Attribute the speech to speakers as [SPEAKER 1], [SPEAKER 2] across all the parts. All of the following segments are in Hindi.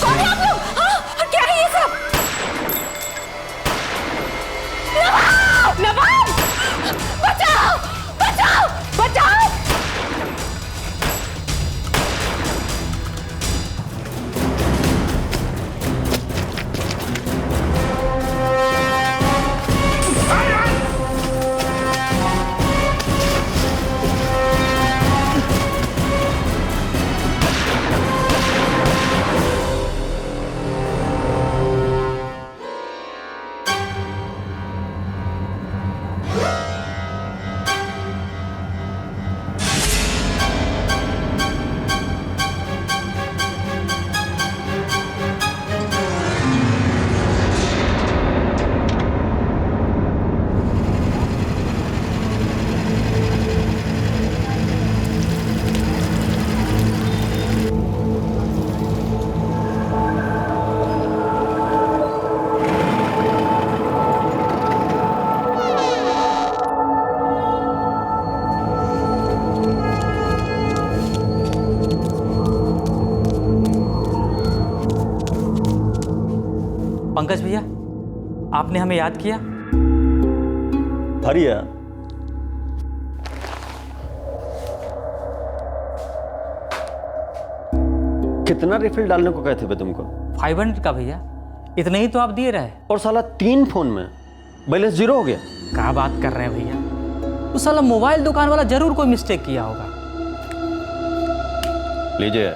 [SPEAKER 1] कौन है आप लोग? हाँ, क्या है ये सब? नवाब! नवाब! बचाओ! बचाओ! बचाओ!
[SPEAKER 2] पंकज भैया, आपने हमें याद किया?
[SPEAKER 3] भरिया, कितना रिफिल डालने को कहते थे तुमको?
[SPEAKER 2] 500 का भैया, इतने ही तो आप दिए रहे।
[SPEAKER 3] और साला 3 फोन में बैलेंस 0 हो गया।
[SPEAKER 2] क्या बात कर रहे हैं भैया? उस साला मोबाइल दुकान वाला जरूर कोई मिस्टेक किया होगा।
[SPEAKER 3] लीजिए,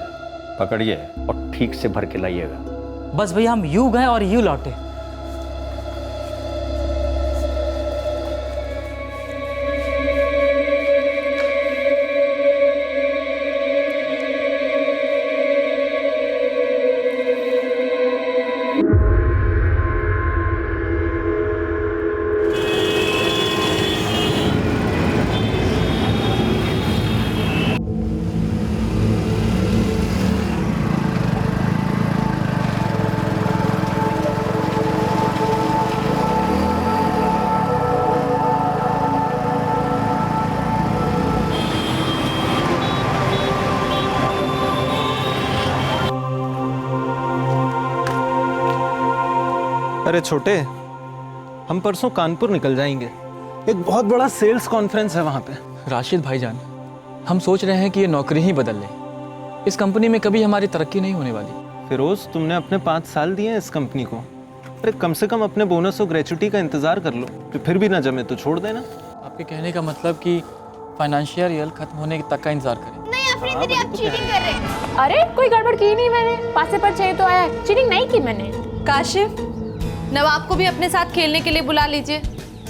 [SPEAKER 3] पकड़िए और ठीक से भर के लाइएगा।
[SPEAKER 2] बस भैया, हम यूं गए और यूं लौटे।
[SPEAKER 4] अरे छोटे, हम परसों कानपुर निकल जाएंगे। एक बहुत बड़ा सेल्स कॉन्फ्रेंस है वहाँ पे।
[SPEAKER 5] राशिद भाईजान, हम सोच रहे हैं कि ये नौकरी ही बदल लें। इस कंपनी में कभी हमारी तरक्की नहीं होने वाली।
[SPEAKER 4] फिरोज, तुमने अपने 5 साल दिए हैं इस कंपनी को। अरे कम से कम अपने बोनस और ग्रेचुटी का इंतजार कर लो। फिर भी ना जमे तो छोड़ देना।
[SPEAKER 5] आपके कहने का मतलब कि फाइनेंशियल ईयर खत्म होने तक का इंतजार करें?
[SPEAKER 1] नहीं अफरीन दीदी, आप चीटिंग कर रहे हैं। अरे कोई गड़बड़ की नहीं मैंने, 5 से 6 तो आया है, चीटिंग नहीं की मैंने।
[SPEAKER 6] काशिफ, नवाब को भी अपने साथ खेलने के लिए बुला लीजिए।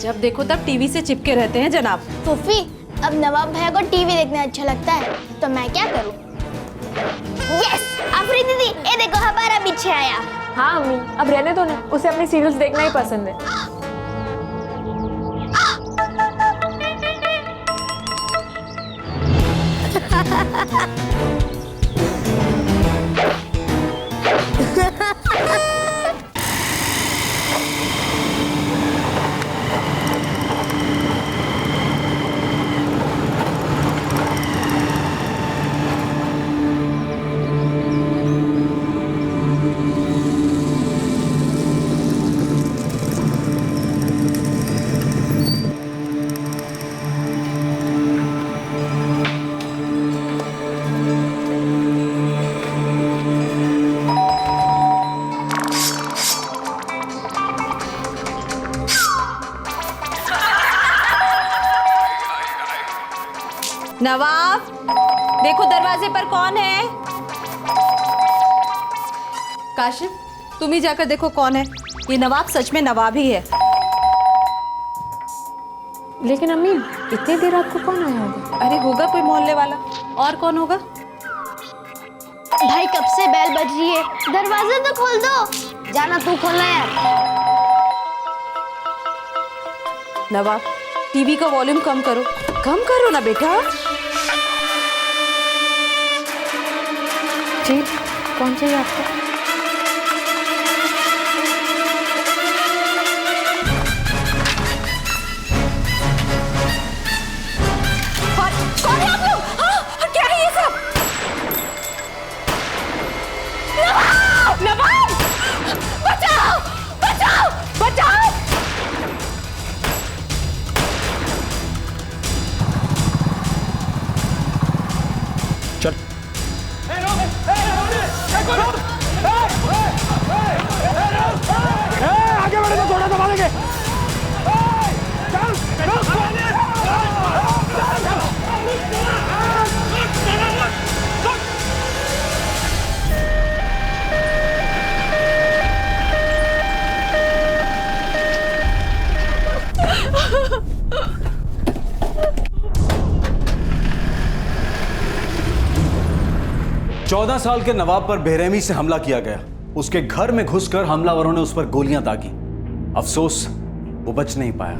[SPEAKER 6] जब देखो तब टीवी से चिपके रहते हैं जनाब।
[SPEAKER 7] फूफी, अब नवाब भैया को टीवी देखना अच्छा लगता है तो मैं क्या करूं? यस, अफरीन दीदी, ये देखो हमारा पीछे आया।
[SPEAKER 1] हाँ अम्मी, अब रहने दो ना, उसे अपने सीरियल्स देखना ही पसंद है।
[SPEAKER 6] नवाब, देखो दरवाजे पर कौन है। काशिफ, तुम ही जाकर देखो कौन है। ये नवाब सच में नवाब ही है।
[SPEAKER 1] लेकिन अम्मी, इतनी देर रात को कौन आया होगा?
[SPEAKER 6] अरे होगा कोई मोहल्ले वाला, और कौन होगा?
[SPEAKER 7] भाई कब से बेल बज रही है, दरवाजा तो खोल दो। जाना तू खोलना यार।
[SPEAKER 6] नवाब, टीवी का वॉल्यूम कम करो। कम करो ना बेटा।
[SPEAKER 1] जी, कौन चाहिए आपको? कौन है आप लोग? हाँ, क्या है ये सब?
[SPEAKER 8] आगे बढ़े तो थोड़ा दबा देंगे।
[SPEAKER 9] चौदह साल के नवाब पर बेरहमी से हमला किया गया। उसके घर में घुसकर हमलावरों ने उस पर गोलियां दागी। अफसोस वो बच नहीं पाया।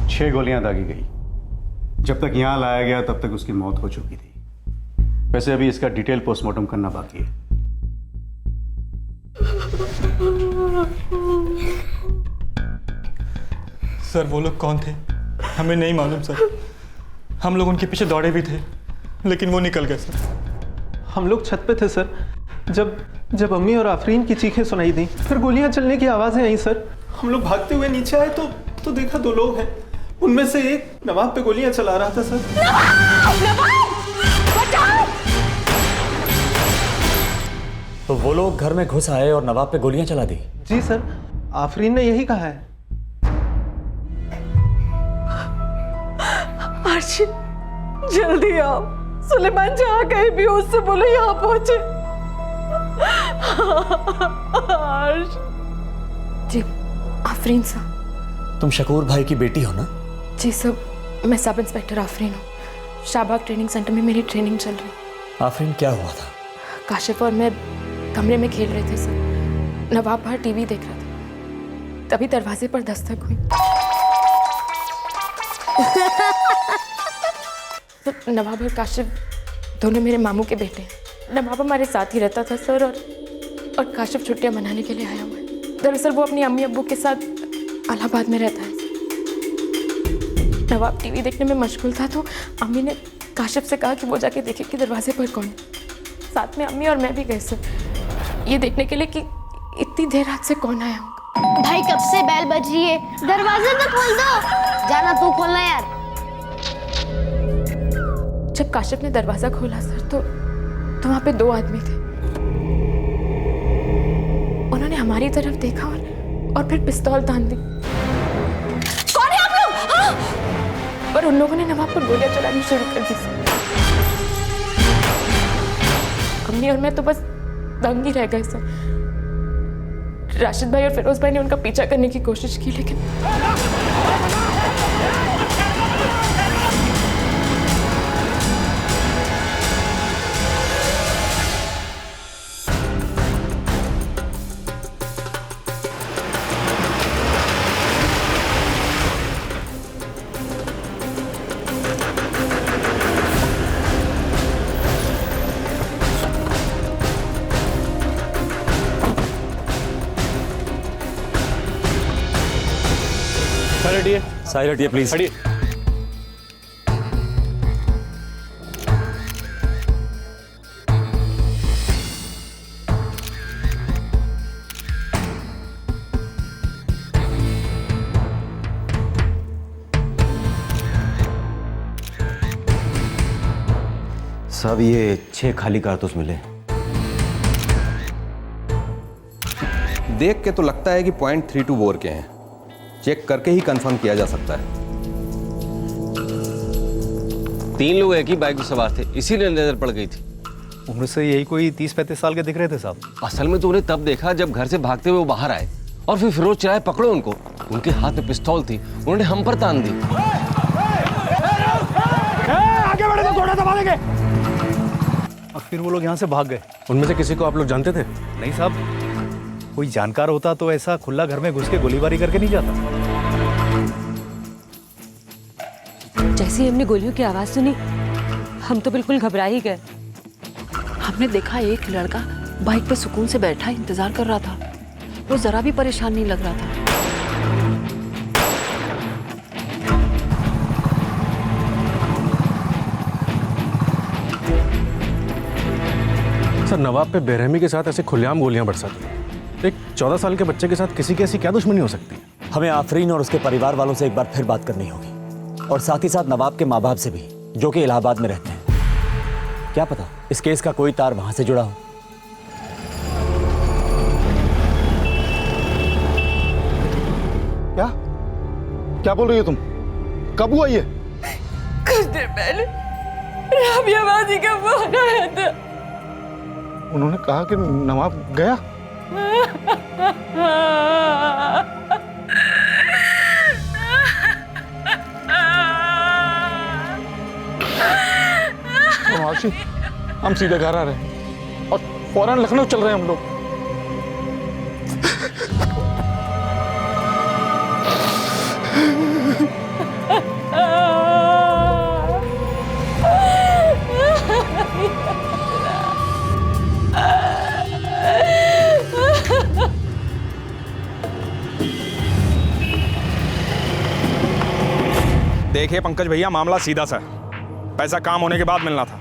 [SPEAKER 10] 6 गोलियां दागी गई। जब तक यहां लाया गया तब तक उसकी मौत हो चुकी थी। वैसे अभी इसका डिटेल पोस्टमार्टम करना बाकी है।
[SPEAKER 5] सर वो लोग कौन थे हमें नहीं मालूम सर। हम लोग उनके पीछे दौड़े भी थे लेकिन वो निकल गए सर।
[SPEAKER 4] हम लोग छत पे थे सर, जब अम्मी और आफरीन की चीखें सुनाई दी, फिर गोलियां चलने की आवाजें आई सर। हम लोग भागते हुए नीचे आए तो देखा 2 लोग हैं। उनमें से एक नवाब पे गोलियां चला रहा था सर।
[SPEAKER 3] तो वो लोग घर में घुस आए और नवाब पे गोलियां चला दी?
[SPEAKER 4] जी सर, आफरीन ने यही कहा है।
[SPEAKER 6] अर्शी जल्दी आओ, सुलेमान जहाँ कहीं भी हो उससे बोलो यहाँ पहुंचे।
[SPEAKER 1] जी आफरीन साहब।
[SPEAKER 3] तुम शकूर भाई की बेटी हो ना?
[SPEAKER 1] जी सर, मैं सब इंस्पेक्टर आफरीन हूँ। शाहबाग ट्रेनिंग सेंटर में मेरी ट्रेनिंग चल रही।
[SPEAKER 3] आफरीन क्या हुआ था?
[SPEAKER 1] काशिफ और मैं कमरे में खेल रहे थे सर। नवाब बाहर टीवी देख रहा था, तभी दरवाजे पर दस्तक हुई। तो नवाब और काशिफ दोनों मेरे मामू के बेटे हैं। नवाब हमारे साथ ही रहता था सर, और काशिफ छुट्टियां मनाने के लिए आया हुआ है। दरअसल वो अपनी अम्मी अब्बू के साथ इलाहाबाद में रहता है। नवाब टीवी देखने में मशगूल था तो अम्मी ने काशिफ से कहा कि वो जाके देखे कि दरवाजे पर कौन है। साथ में अम्मी और मैं भी गए सर, ये देखने के लिए कि इतनी देर रात से कौन आया होगा।
[SPEAKER 7] भाई कब से बेल बज रही है, दरवाजा तो खोल दो। जाना तू खोलना यार।
[SPEAKER 1] जब काशिफ ने दरवाजा खोला सर तो वहां पे 2 आदमी थे। उन्होंने हमारी तरफ देखा और फिर पिस्तौल तान दी। कौन है आप लोग? हाँ! पर उन लोगों ने नवाब पर गोलियां चलानी शुरू कर दी। अम्मी और मैं तो बस दंग ही रह गए सर। राशिद भाई और फिरोज भाई ने उनका पीछा करने की कोशिश की लेकिन
[SPEAKER 3] साइड हटिए प्लीज।
[SPEAKER 11] साहब ये 6 खाली कारतूस मिले।
[SPEAKER 12] देख के तो लगता है कि .32 बोर के हैं। चेक करके ही कंफर्म किया जा सकता है।
[SPEAKER 13] 3 लोग एक ही बाइक में सवार थे, इसीलिए नजर पड़ गई थी।
[SPEAKER 10] उम्र से यही कोई 30-35 साल के दिख रहे थे साहब।
[SPEAKER 13] असल में तो उन्हें तब देखा जब घर से भागते हुए वो बाहर आए और फिर फिरोज चिल्लाए पकड़ो उनको। उनके हाथ में पिस्तौल थी, उन्होंने हम पर तान दी।
[SPEAKER 8] आगे बढ़े तो थोड़ा दबा देंगे।
[SPEAKER 10] और फिर वो लोग यहाँ से भाग गए।
[SPEAKER 11] उनमें से किसी को आप लोग जानते थे?
[SPEAKER 10] नहीं साहब, कोई जानकार होता तो ऐसा खुला घर में घुस के गोलीबारी करके नहीं जाता।
[SPEAKER 14] जैसे ही हमने गोलियों की आवाज सुनी हम तो बिल्कुल घबरा ही गए। हमने देखा एक लड़का बाइक पे सुकून से बैठा इंतजार कर रहा था। वो जरा भी परेशान नहीं लग रहा था।
[SPEAKER 8] सर नवाब पे बेरहमी के साथ ऐसे खुलेआम गोलियां बरसा दी। एक 14 साल के बच्चे के साथ किसी की ऐसी क्या दुश्मनी हो सकती है?
[SPEAKER 15] हमें आफरीन और उसके परिवार वालों से एक बार फिर बात करनी होगी, और साथ ही साथ नवाब के माँ बाप से भी, जो कि इलाहाबाद में रहते हैं। क्या पता इस केस का कोई तार वहां से जुड़ा हो।
[SPEAKER 8] क्या क्या बोल रही हो तुम? कब हुआ ये?
[SPEAKER 1] कुछ देर पहले राबिया बाजी का फोन आया था।
[SPEAKER 8] उन्होंने कहा कि नवाब गया। आशी, हम सीधे घर आ रहे हैं और फौरन लखनऊ चल रहे हैं हम लोग।
[SPEAKER 16] देखिए पंकज भैया, मामला सीधा सा है। पैसा काम होने के बाद मिलना था,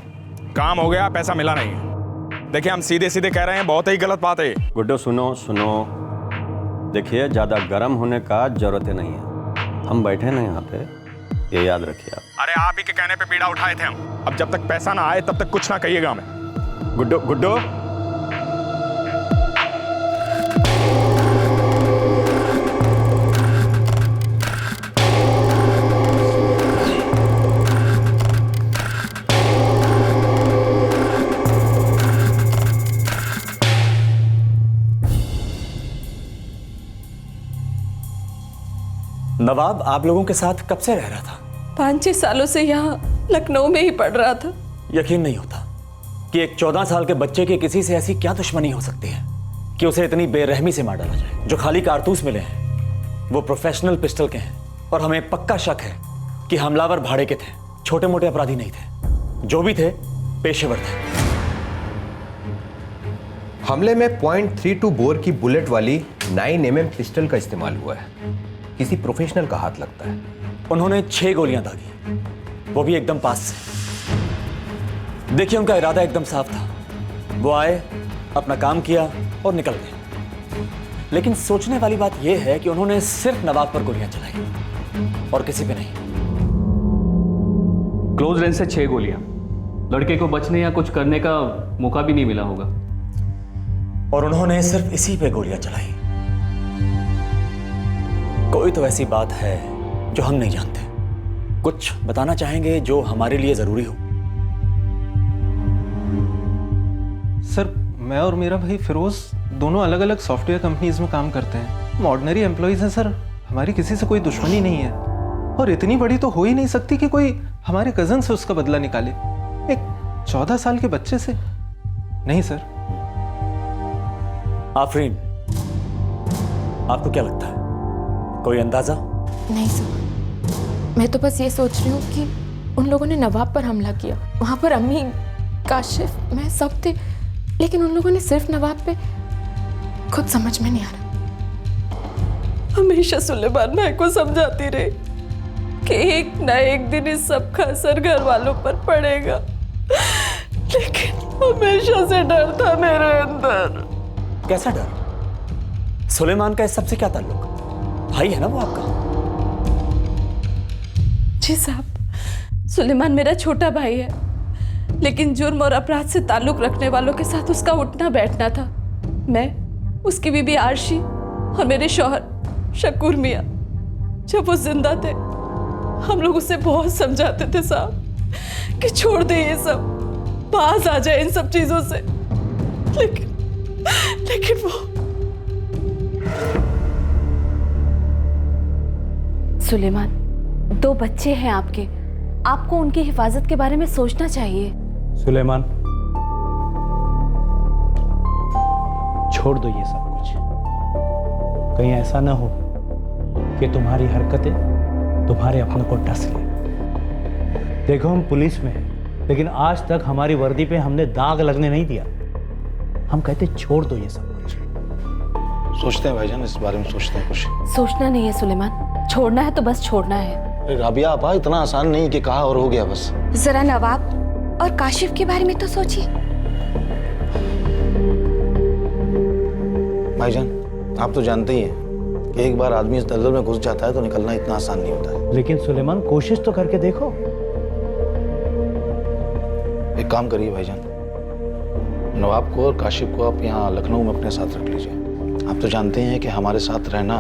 [SPEAKER 16] काम हो गया, पैसा मिला नहीं है। देखिए हम सीधे सीधे कह रहे हैं, बहुत ही गलत बात है।
[SPEAKER 3] गुड्डो सुनो सुनो, देखिए ज़्यादा गर्म होने का जरूरत ही नहीं है। हम बैठे ना यहाँ पे, ये याद रखिए आप।
[SPEAKER 16] अरे आप ही के कहने पे बीड़ा उठाए थे हम। अब जब तक पैसा ना आए तब तक कुछ ना कहिएगा हमें।
[SPEAKER 3] गुड्डो गुड्डो,
[SPEAKER 15] नवाब आप लोगों के साथ कब से रह रहा था?
[SPEAKER 1] 5-6 सालों से यहाँ लखनऊ में ही पढ़ रहा था।
[SPEAKER 15] यकीन नहीं होता कि एक 14 साल के बच्चे की किसी से ऐसी क्या दुश्मनी हो सकती है कि उसे इतनी बेरहमी से मार डाला जाए। जो खाली कारतूस मिले हैं वो प्रोफेशनल पिस्टल के हैं, और हमें पक्का शक है कि हमलावर भाड़े के थे, छोटे मोटे अपराधी नहीं थे। जो भी थे पेशेवर थे।
[SPEAKER 12] हमले में .32 बोर की बुलेट वाली 9mm पिस्टल का इस्तेमाल हुआ है। किसी प्रोफेशनल का हाथ लगता है।
[SPEAKER 15] उन्होंने 6 गोलियां दागी, वो भी एकदम पास से। देखिए उनका इरादा एकदम साफ था। वो आए, अपना काम किया और निकल गए। लेकिन सोचने वाली बात यह है कि उन्होंने सिर्फ नवाब पर गोलियां चलाई और किसी पे नहीं।
[SPEAKER 17] क्लोज रेंज से 6 गोलियां, लड़के को बचने या कुछ करने का मौका भी नहीं मिला होगा।
[SPEAKER 15] और उन्होंने सिर्फ इसी पे गोलियां चलाई। कोई तो ऐसी बात है जो हम नहीं जानते। कुछ बताना चाहेंगे जो हमारे लिए जरूरी हो?
[SPEAKER 4] सर मैं और मेरा भाई फिरोज दोनों अलग अलग सॉफ्टवेयर कंपनीज में काम करते हैं। हम ऑर्डिनरी एम्प्लॉइज हैं सर, हमारी किसी से कोई दुश्मनी नहीं है। और इतनी बड़ी तो हो ही नहीं सकती कि कोई हमारे कजन से उसका बदला निकाले, एक 14 साल के बच्चे से। नहीं सर।
[SPEAKER 15] आफरीन, आपको क्या लगता है, कोई अंदाजा?
[SPEAKER 1] नहीं सर, मैं तो बस ये सोच रही हूँ कि उन लोगों ने नवाब पर हमला किया। वहाँ पर अम्मी, काशिफ, मैं सब थे, लेकिन उन लोगों ने सिर्फ नवाब पे। खुद समझ में नहीं आ रहा। हमेशा सुलेमान भाई को समझाती रही कि एक ना एक दिन इस सब का असर घर वालों पर पड़ेगा, लेकिन हमेशा से डर था मेरे अंदर।
[SPEAKER 15] कैसा डर? सुलेमान का इस सबसे क्या ताल्लुक? भाई है ना वो आपका?
[SPEAKER 1] जी साहब, सुलेमान मेरा छोटा भाई है, लेकिन जुर्म और अपराध से ताल्लुक रखने वालों के साथ उसका उठना बैठना था। मैं, उसकी बीबी आरशी और मेरे शौहर शकूर मियाँ, जब वो जिंदा थे हम लोग उसे बहुत समझाते थे साहब कि छोड़ दे ये सब, पास आ जाए इन सब चीजों से, लेकिन वो।
[SPEAKER 6] सुलेमान, 2 बच्चे हैं आपके, आपको उनकी हिफाजत के बारे में सोचना चाहिए।
[SPEAKER 10] सुलेमान, छोड़ दो ये सब कुछ। कहीं ऐसा ना हो कि तुम्हारी हरकतें तुम्हारे अपनों को डस ले। देखो हम पुलिस में हैं, लेकिन आज तक हमारी वर्दी पे हमने दाग लगने नहीं दिया। हम कहते छोड़ दो ये सब कुछ।
[SPEAKER 8] सोचते हैं भाईजान, इस बारे में सोचते हैं कुछ।
[SPEAKER 6] सोचना नहीं है सुलेमान, छोड़ना है तो बस छोड़ना है।
[SPEAKER 8] राबिया आपा, इतना आसान नहीं कि कहा और हो गया बस।
[SPEAKER 18] जरा नवाब और काशिफ के बारे में तो सोचिए।
[SPEAKER 8] भाईजान आप तो जानते ही हैं कि एक बार आदमी इस दलदल में घुस जाता है तो निकलना इतना आसान नहीं होता है।
[SPEAKER 10] लेकिन सुलेमान कोशिश तो करके देखो।
[SPEAKER 8] एक काम करिए भाईजान, नवाब को और काशिफ को आप यहाँ लखनऊ में अपने साथ रख लीजिए। आप तो जानते हैं कि हमारे साथ रहना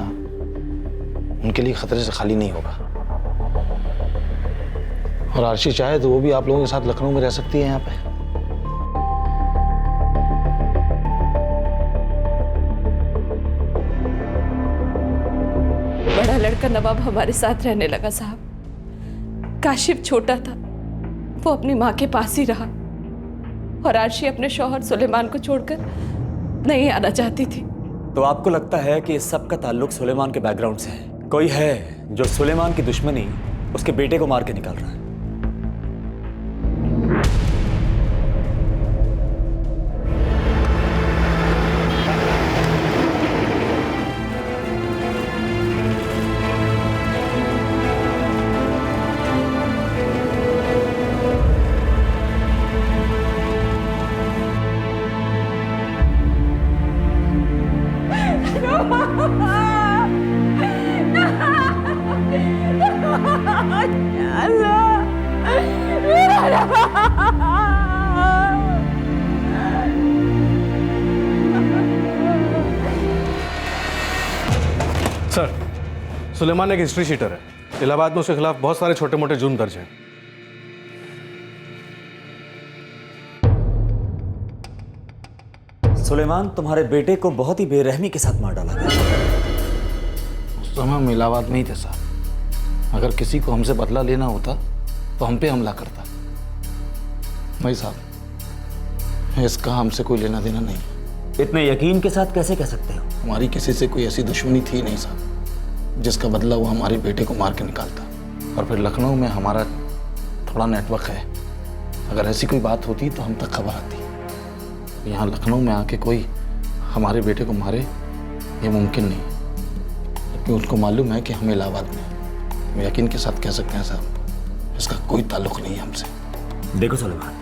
[SPEAKER 8] उनके लिए खतरे से खाली नहीं होगा। और आरशी चाहे तो वो भी आप लोगों के साथ लखनऊ में रह सकती है यहाँ पे।
[SPEAKER 6] बड़ा लड़का नवाब हमारे साथ रहने लगा साहब। काशिफ छोटा था, वो अपनी माँ के पास ही रहा, और आरशी अपने शौहर सुलेमान को छोड़कर नहीं आना चाहती थी।
[SPEAKER 15] तो आपको लगता है कि इस सब का ताल्लुक सुलेमान के बैकग्राउंड से है? कोई है जो सुलेमान की दुश्मनी उसके बेटे को मार के निकाल रहा है?
[SPEAKER 8] सर, सुलेमान एक हिस्ट्री शीटर है। इलाहाबाद में उसके खिलाफ बहुत सारे छोटे मोटे जुर्म दर्ज हैं।
[SPEAKER 15] सुलेमान तुम्हारे बेटे को बहुत ही बेरहमी के साथ मार डाला गया।
[SPEAKER 8] उस समय हम इलाहाबाद में ही थे साहब। अगर किसी को हमसे बदला लेना होता तो हम पे हमला करता। भाई साहब, इसका हमसे कोई लेना देना नहीं।
[SPEAKER 15] इतने यकीन के साथ कैसे कह सकते हो?
[SPEAKER 8] हमारी किसी से कोई ऐसी दुश्मनी थी नहीं साहब जिसका बदला वो हमारे बेटे को मार के निकालता। और फिर लखनऊ में हमारा थोड़ा नेटवर्क है, अगर ऐसी कोई बात होती तो हम तक खबर आती। यहाँ लखनऊ में आके कोई हमारे बेटे को मारे ये मुमकिन नहीं, क्योंकि उसको मालूम है कि हम इलाहाबाद में हैं। हम यकीन के साथ कह सकते हैं साहब, इसका कोई ताल्लुक नहीं है हमसे।
[SPEAKER 15] देखो सुलेमान,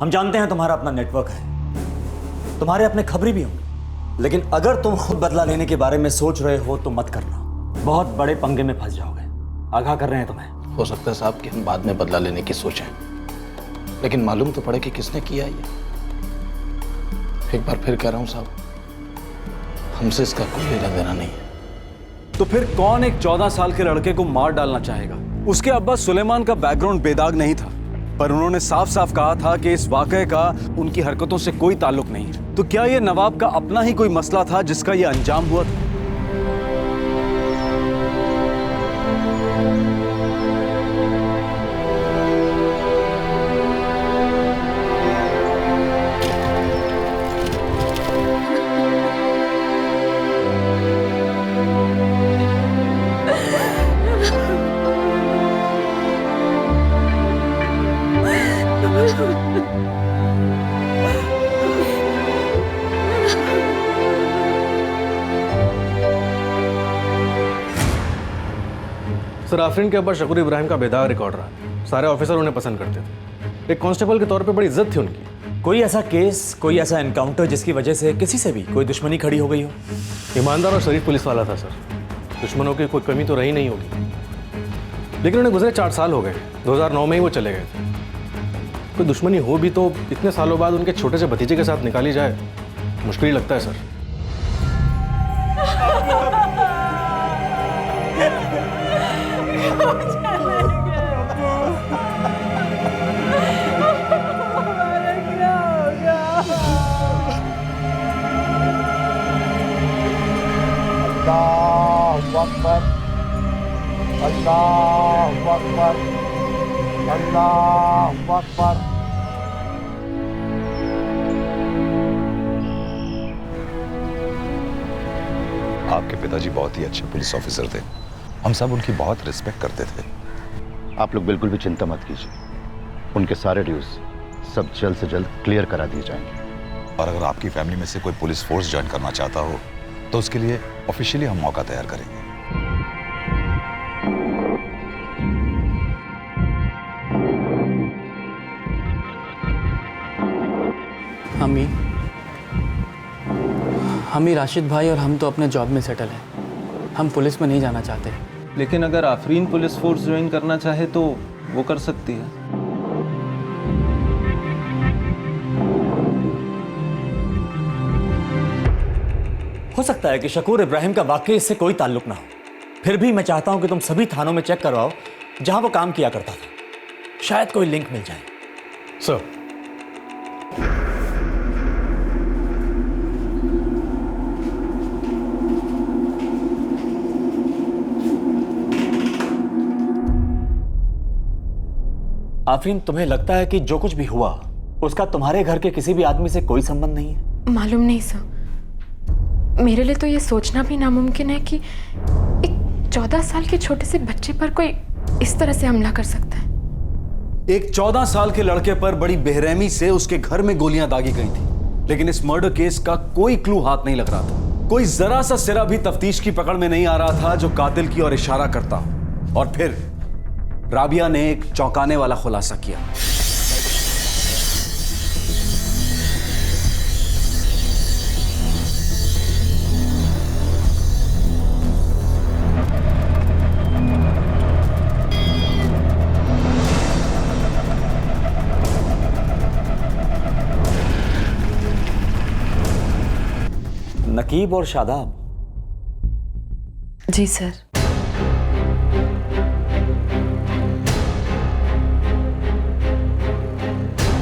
[SPEAKER 15] हम जानते हैं तुम्हारा अपना नेटवर्क है, तुम्हारे अपने खबरी भी होंगे, लेकिन अगर तुम खुद बदला लेने के बारे में सोच रहे हो तो मत करना, बहुत बड़े पंगे में फंस जाओगे। आगाह कर रहे हैं तुम्हें।
[SPEAKER 8] हो सकता है साहब कि हम बाद में बदला लेने की सोचें, लेकिन मालूम तो पड़े कि किसने किया ये। एक बार फिर कह रहा हूं साहब, हमसे इसका कोई लेना देना नहीं है।
[SPEAKER 9] तो फिर कौन एक 14 साल के लड़के को मार डालना चाहेगा? उसके अब्बा सुलेमान का बैकग्राउंड बेदाग नहीं था, पर उन्होंने साफ साफ कहा था कि इस वाकये का उनकी हरकतों से कोई ताल्लुक नहीं है। तो क्या यह नवाब का अपना ही कोई मसला था जिसका यह अंजाम हुआ था?
[SPEAKER 8] सर, आफरीन के अब्बा शकूर इब्राहिम का बेदाग रिकॉर्ड रहा। सारे ऑफिसर उन्हें पसंद करते थे। एक कांस्टेबल के तौर पे बड़ी इज्जत थी उनकी।
[SPEAKER 15] कोई ऐसा केस, कोई ऐसा एनकाउंटर जिसकी वजह से किसी से भी कोई दुश्मनी खड़ी हो गई हो?
[SPEAKER 8] ईमानदार और शरीफ पुलिस वाला था सर, दुश्मनों की कोई कमी तो रही नहीं होगी। लेकिन उन्हें गुजरे 4 साल हो गए, 2009 में ही वो चले गए थे। कोई दुश्मनी हो भी तो इतने सालों बाद उनके छोटे से भतीजे के साथ निकाली जाए, मुश्किल ही लगता है सर।
[SPEAKER 18] अल्लाहु अकबर, अल्लाहु अकबर, अल्लाहु अकबर।
[SPEAKER 19] आपके पिताजी बहुत ही अच्छे पुलिस ऑफिसर थे, हम सब उनकी बहुत रिस्पेक्ट करते थे।
[SPEAKER 20] आप लोग बिल्कुल भी चिंता मत कीजिए, उनके सारे ड्यूज सब जल्द से जल्द क्लियर करा दिए जाएंगे।
[SPEAKER 19] और अगर आपकी फैमिली में से कोई पुलिस फोर्स ज्वाइन करना चाहता हो तो उसके लिए ऑफिशियली हम मौका तैयार करेंगे।
[SPEAKER 8] अम्मी,
[SPEAKER 5] हम ही राशिद भाई और हम तो अपने जॉब में सेटल हैं। हम पुलिस में नहीं जाना चाहते।
[SPEAKER 4] लेकिन अगर आफरीन पुलिस फोर्स ज्वाइन करना चाहे तो वो कर सकती है।
[SPEAKER 15] हो सकता है कि शकूर इब्राहिम का वाकई इससे कोई ताल्लुक ना हो। फिर भी मैं चाहता हूं कि तुम सभी थानों में चेक करवाओ जहां वो काम किया करता था। शायद कोई लिंक मिल जाए।
[SPEAKER 19] सर,
[SPEAKER 15] आफरीन, तुम्हें लगता है कि जो कुछ भी हुआ उसका तुम्हारे घर के किसी भी आदमी से कोई संबंध नहीं है?
[SPEAKER 1] मालूम नहीं सर, मेरे लिए तो ये सोचना भी नामुमकिन है कि एक 14 साल के छोटे से बच्चे पर कोई इस तरह से हमला कर सकता है।
[SPEAKER 9] एक 14 साल के लड़के पर बड़ी बेरहमी से उसके घर में गोलियां दागी गई थी, लेकिन इस मर्डर केस का कोई क्लू हाथ नहीं लग रहा था। कोई जरा सा सिरा भी तफ्तीश की पकड़ में नहीं आ रहा था जो कातिल की ओर इशारा करता। और फिर राबिया ने एक चौंकाने वाला खुलासा किया।
[SPEAKER 15] नकीब और शादाब।
[SPEAKER 6] जी सर।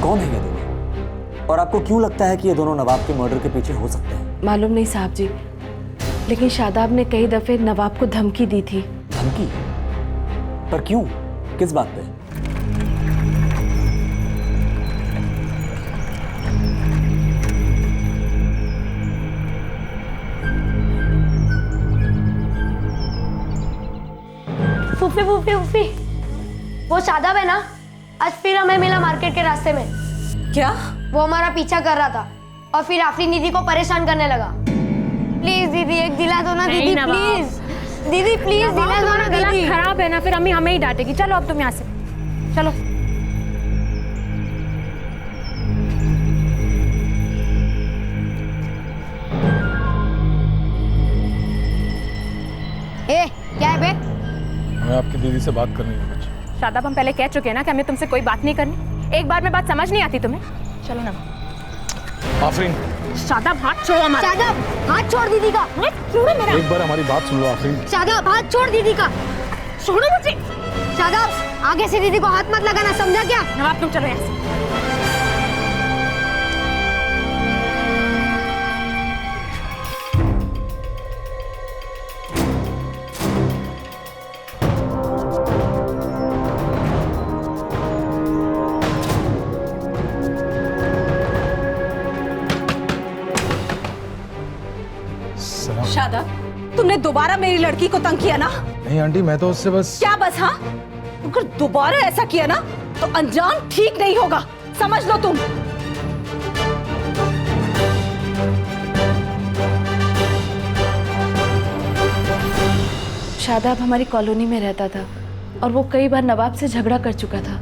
[SPEAKER 15] कौन है ये दोनों? और आपको क्यों लगता है कि ये दोनों नवाब के मर्डर के पीछे हो सकते हैं?
[SPEAKER 6] मालूम नहीं साहब जी, लेकिन शादाब ने कई दफे नवाब को धमकी दी थी।
[SPEAKER 15] धमकी? पर क्यों? किस बात पे?
[SPEAKER 7] फूफी फूफी फूफी, वो शादाब है ना, आज फिर हमें मिला मार्केट के रास्ते में।
[SPEAKER 14] क्या?
[SPEAKER 7] वो हमारा पीछा कर रहा था और फिर आफरीन दीदी को परेशान करने लगा। प्लीज दीदी, एक दिला दो ना दीदी, प्लीज दीदी, प्लीज दिला दो ना दीदी।
[SPEAKER 1] खराब है ना, फिर अम्मी हमें ही डांटेगी। चलो अब तुम यहाँ से चलो।
[SPEAKER 7] ए, क्या है बे?
[SPEAKER 19] हमें आपकी दीदी से बात करनी है कुछ।
[SPEAKER 1] शादाब, हम पहले कह चुके हैं ना कि हमें तुमसे कोई बात नहीं करनी। एक बार में बात समझ नहीं आती तुम्हें? चलो ना।
[SPEAKER 19] आफरीन,
[SPEAKER 1] शादाब हाथ छोड़ो हमारा।
[SPEAKER 7] शादाब हाथ छोड़ दीदी का।
[SPEAKER 1] छोड़ो मेरा।
[SPEAKER 19] एक बार हमारी बात सुन लो आफरीन।
[SPEAKER 7] शादाब हाथ छोड़ दीदी का। छोड़ो मुझे। शादाब, आगे से दीदी को हाथ मत लगाना, समझा क्या?
[SPEAKER 1] नवाब तुम चलो यहाँ से।
[SPEAKER 14] शादाब, तुमने दोबारा मेरी लड़की को तंग किया ना?
[SPEAKER 19] नहीं आंटी, मैं तो उससे बस।
[SPEAKER 14] क्या बस? हाँ, अगर दोबारा ऐसा किया ना तो अंजाम ठीक नहीं होगा, समझ लो तुम।
[SPEAKER 6] शादाब हमारी कॉलोनी में रहता था और वो कई बार नवाब से झगड़ा कर चुका था।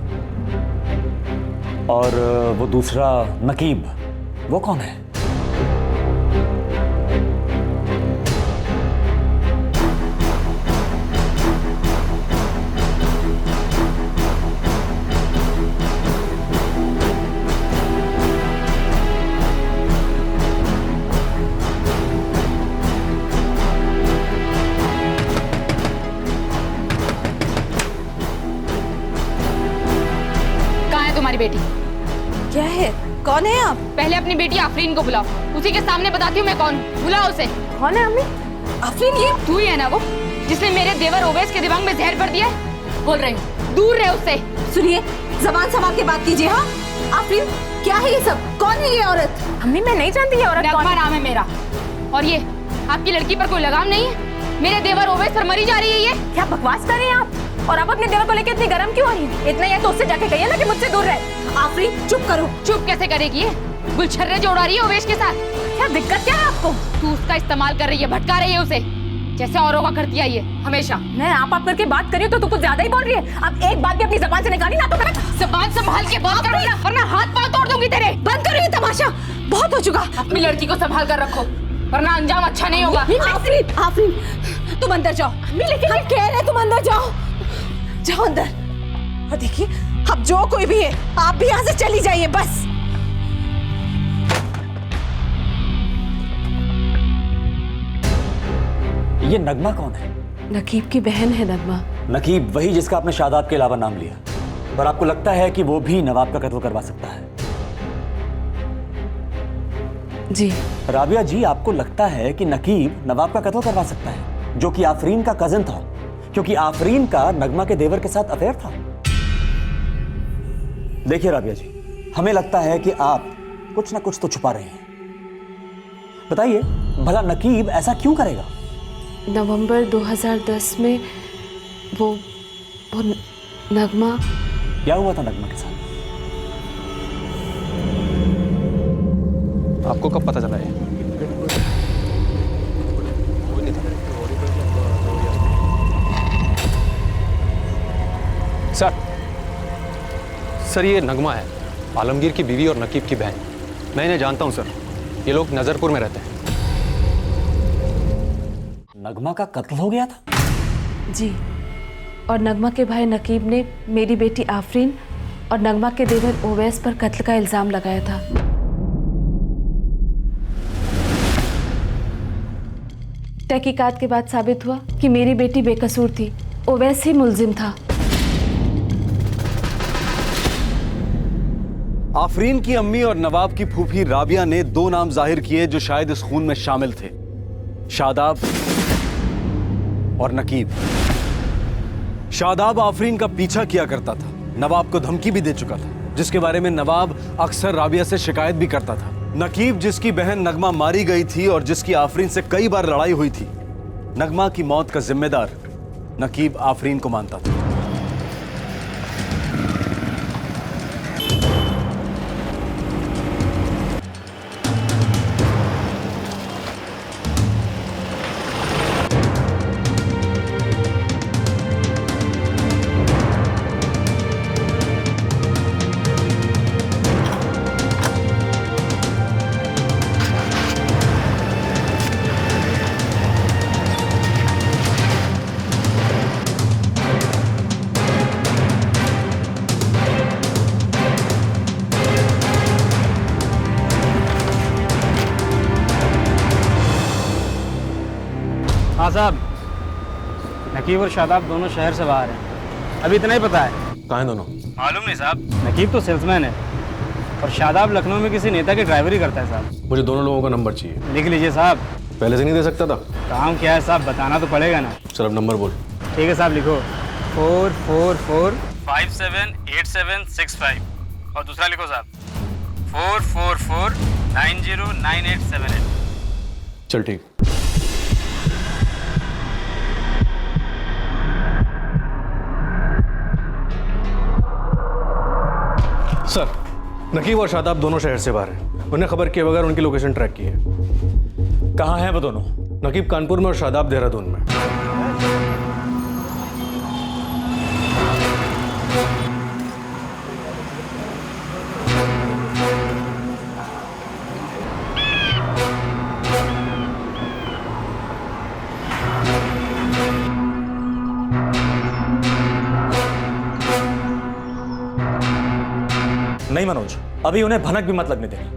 [SPEAKER 15] और वो दूसरा नकीब, वो कौन है?
[SPEAKER 1] तुम्हारी बेटी
[SPEAKER 14] क्या है? कौन है आप?
[SPEAKER 1] पहले अपनी बेटी आफरीन को बुलाओ, उसी के सामने बताती हूँ मैं कौन। बुलाओ उसे। कौन है अम्मी?
[SPEAKER 14] आफरीन ये
[SPEAKER 1] तू ही है ना वो जिसने मेरे देवर ओवैस के दिमाग में जहर भर दिया? बोल रही हूँ, दूर रहे उससे।
[SPEAKER 14] सुनिए, जबान संभाल के बात कीजिए। हाँ आफरीन, क्या है ये सब? कौन है ये औरत?
[SPEAKER 1] अम्मी मैं नहीं जानती ये औरत कौन है। नाम है मेरा। और ये आपकी लड़की पर कोई लगाम नहीं है? मेरे देवर ओवैस पर मरी जा रही है ये। क्या बकवास कर रही हैं आप? और आप अपने देवर को लेकर इतनी गर्म क्यों हो रही है? इतना ही तो उससे जाके कहिए ना कि मुझसे दूर रहे।
[SPEAKER 14] आफरीन चुप करो।
[SPEAKER 1] चुप कैसे करेगी ये? गुलछर्रे जोड़ा रही है ओवैस के साथ। क्या दिक्कत क्या है आपको? तू उसका इस्तेमाल कर रही है, भटका रही है उसे, जैसे औरों का करती है ये हमेशा। मैं आप करके बात कर रही हूँ तो तू कुछ ज्यादा ही बोल रही है। अब एक बात भी अपनी जबान से निकाली ना तो मैं जबान संभाल के बात करूँ वरना हाथ पांव तोड़ दूंगी तेरे।
[SPEAKER 14] बंद करो ये तमाशा, बहुत हो चुका।
[SPEAKER 1] अपनी लड़की को संभाल कर रखो
[SPEAKER 14] वरना अंजाम अच्छा नहीं होगा।
[SPEAKER 6] आफरीन, आफरीन, तुम अंदर जाओ। लेकिन हम कह रहे हैं तुम अंदर जाओ। जाओ अंदर। और देखिए, अब जो कोई भी है, आप भी यहाँ से चली जाइए बस।
[SPEAKER 15] ये नगमा कौन है?
[SPEAKER 6] नकीब की बहन है नगमा।
[SPEAKER 15] नकीब वही जिसका आपने शादाब के अलावा नाम लिया, पर आपको लगता है कि वो भी नवाब का कत्ल करवा सकता है?
[SPEAKER 6] जी।
[SPEAKER 15] राबिया जी, आपको लगता है कि नकीब नवाब का कत्ल करवा सकता है, जो कि आफरीन का कजन था, क्योंकि आफरीन का नगमा के देवर के साथ अफेयर था? देखिए राबिया जी, हमें लगता है कि आप कुछ ना कुछ तो छुपा रहे हैं। बताइए, भला नकीब ऐसा क्यों करेगा?
[SPEAKER 6] नवंबर 2010 में वो नगमा।
[SPEAKER 15] क्या हुआ था नगमा के साथ?
[SPEAKER 4] आपको कब पता चला है?
[SPEAKER 12] सर ये नगमा है, आलमगीर की बीवी और नकीब की बहन। मैं इन्हें जानता हूं सर, ये लोग नजरपुर में रहते हैं।
[SPEAKER 15] नगमा का कत्ल हो गया था?
[SPEAKER 6] जी, और नगमा के भाई नकीब ने मेरी बेटी आफरीन और नगमा के देवर ओवैस पर कत्ल का इल्जाम लगाया था। तहकीकात के बाद साबित हुआ कि मेरी बेटी बेकसूर थी, ओवैस ही मुल्जिम था।
[SPEAKER 9] आफरीन की अम्मी और नवाब की फूफी राबिया ने दो नाम जाहिर किए जो शायद इस खून में शामिल थे, शादाब और नकीब। शादाब आफरीन का पीछा किया करता था, नवाब को धमकी भी दे चुका था, जिसके बारे में नवाब अक्सर राबिया से शिकायत भी करता था। नकीब जिसकी बहन नगमा मारी गई थी और जिसकी आफरीन से कई बार लड़ाई हुई थी, नगमा की मौत का जिम्मेदार नकीब आफरीन को मानता था।
[SPEAKER 10] हाँ साहब, नकीब और शादाब दोनों शहर से बाहर हैं। अभी इतना ही पता है।
[SPEAKER 12] कहाँ हैं दोनों?
[SPEAKER 10] मालूम नहीं साहब। नकीब तो सेल्समैन है और शादाब लखनऊ में किसी नेता की ड्राइवरी करता है साहब।
[SPEAKER 12] मुझे दोनों लोगों का नंबर चाहिए।
[SPEAKER 10] लिख लीजिए साहब।
[SPEAKER 12] पहले से नहीं दे सकता था?
[SPEAKER 10] काम क्या है साहब, बताना तो पड़ेगा ना।
[SPEAKER 12] चल अब नंबर बोल।
[SPEAKER 10] ठीक है साहब, लिखो 444578765 और दूसरा लिखो साहब 444909878।
[SPEAKER 12] चल ठीक। सर, नकीब और शादाब दोनों शहर से बाहर हैं। उन्हें खबर किए बगैर उनकी लोकेशन ट्रैक की है।
[SPEAKER 15] कहाँ हैं वो दोनों?
[SPEAKER 12] नकीब कानपुर में और शादाब देहरादून में।
[SPEAKER 15] नहीं मनोज, अभी उन्हें भनक भी मत लगने देना।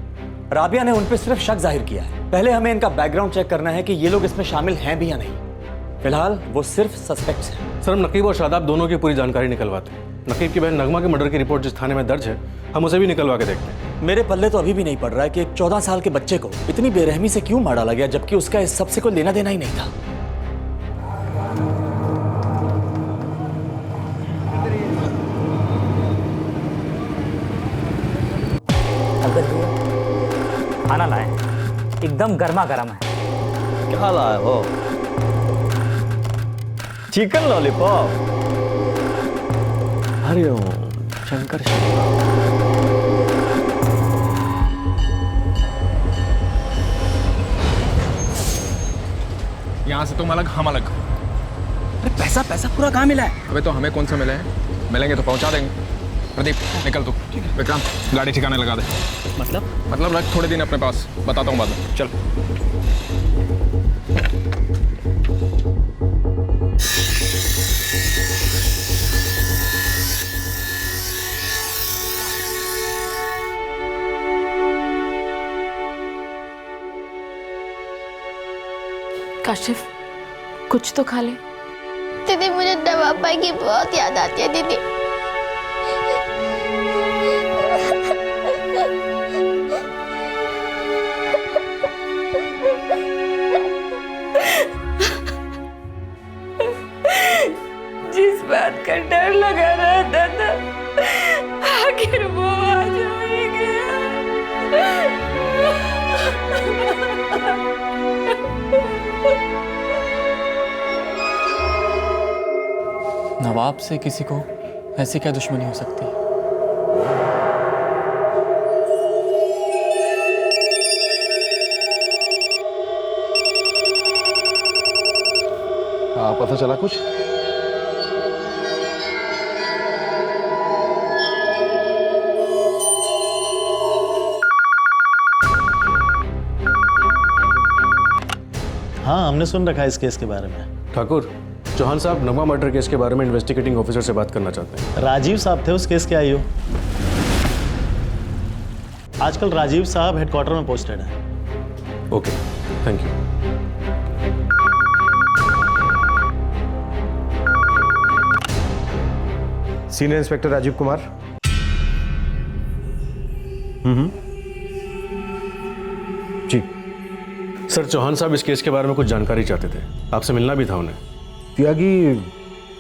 [SPEAKER 15] राबिया ने उन पर सिर्फ शक जाहिर किया है। पहले हमें इनका बैकग्राउंड चेक करना है कि ये लोग इसमें शामिल हैं भी या नहीं। फिलहाल वो सिर्फ सस्पेक्ट्स हैं।
[SPEAKER 12] सर, हम नकीब और शादाब दोनों की पूरी जानकारी निकलवाते हैं। नकीब की बहन नगमा के मर्डर की रिपोर्ट जिस थाने में दर्ज है, हम उसे भी निकलवा के देखते हैं।
[SPEAKER 15] मेरे पल्ले तो अभी भी नहीं पड़ रहा है कि एक 14 साल के बच्चे को इतनी बेरहमी से क्यों मार डाला गया, जबकि उसका इस सबसे कोई लेना देना ही नहीं था।
[SPEAKER 2] खाना लाए, एकदम गर्मा गर्म है।
[SPEAKER 3] क्या लाए हो? Chicken lollipop. हरिओम शंकर
[SPEAKER 16] यहाँ से तुम अलग, हम अलग।
[SPEAKER 2] अरे पैसा पूरा कहाँ मिला है?
[SPEAKER 16] अबे तो हमें कौन सा मिले हैं? मिलेंगे तो पहुँचा देंगे। प्रदीप निकल तू। विक्रांत गाड़ी ठिकाने लगा दे।
[SPEAKER 2] मतलब
[SPEAKER 16] रख थोड़े दिन अपने पास, बताता हूँ बाद में। चल।
[SPEAKER 1] काशिफ कुछ तो खा ले।
[SPEAKER 7] दीदी मुझे नवाब भाई की बहुत याद आती है दीदी।
[SPEAKER 6] जिस बात का डर लगा रहता था आखिर वो आज हो ही गया।
[SPEAKER 5] नवाब से किसी को ऐसी क्या दुश्मनी हो सकती है?
[SPEAKER 8] पता चला कुछ?
[SPEAKER 10] हाँ, हमने सुन रखा है इस केस के बारे में।
[SPEAKER 21] ठाकुर, चौहान साहब नगमा मर्डर केस के बारे में इन्वेस्टिगेटिंग ऑफिसर से बात करना चाहते हैं।
[SPEAKER 10] राजीव साहब थे उस केस के आईओ। आजकल राजीव साहब हेडक्वार्टर में पोस्टेड हैं।
[SPEAKER 21] Okay, thank you.
[SPEAKER 12] Senior inspector Rajeev Kumar. जी
[SPEAKER 21] सर, चौहान साहब इस केस के बारे में कुछ जानकारी चाहते थे, आपसे मिलना भी था उन्हें।
[SPEAKER 12] त्यागी,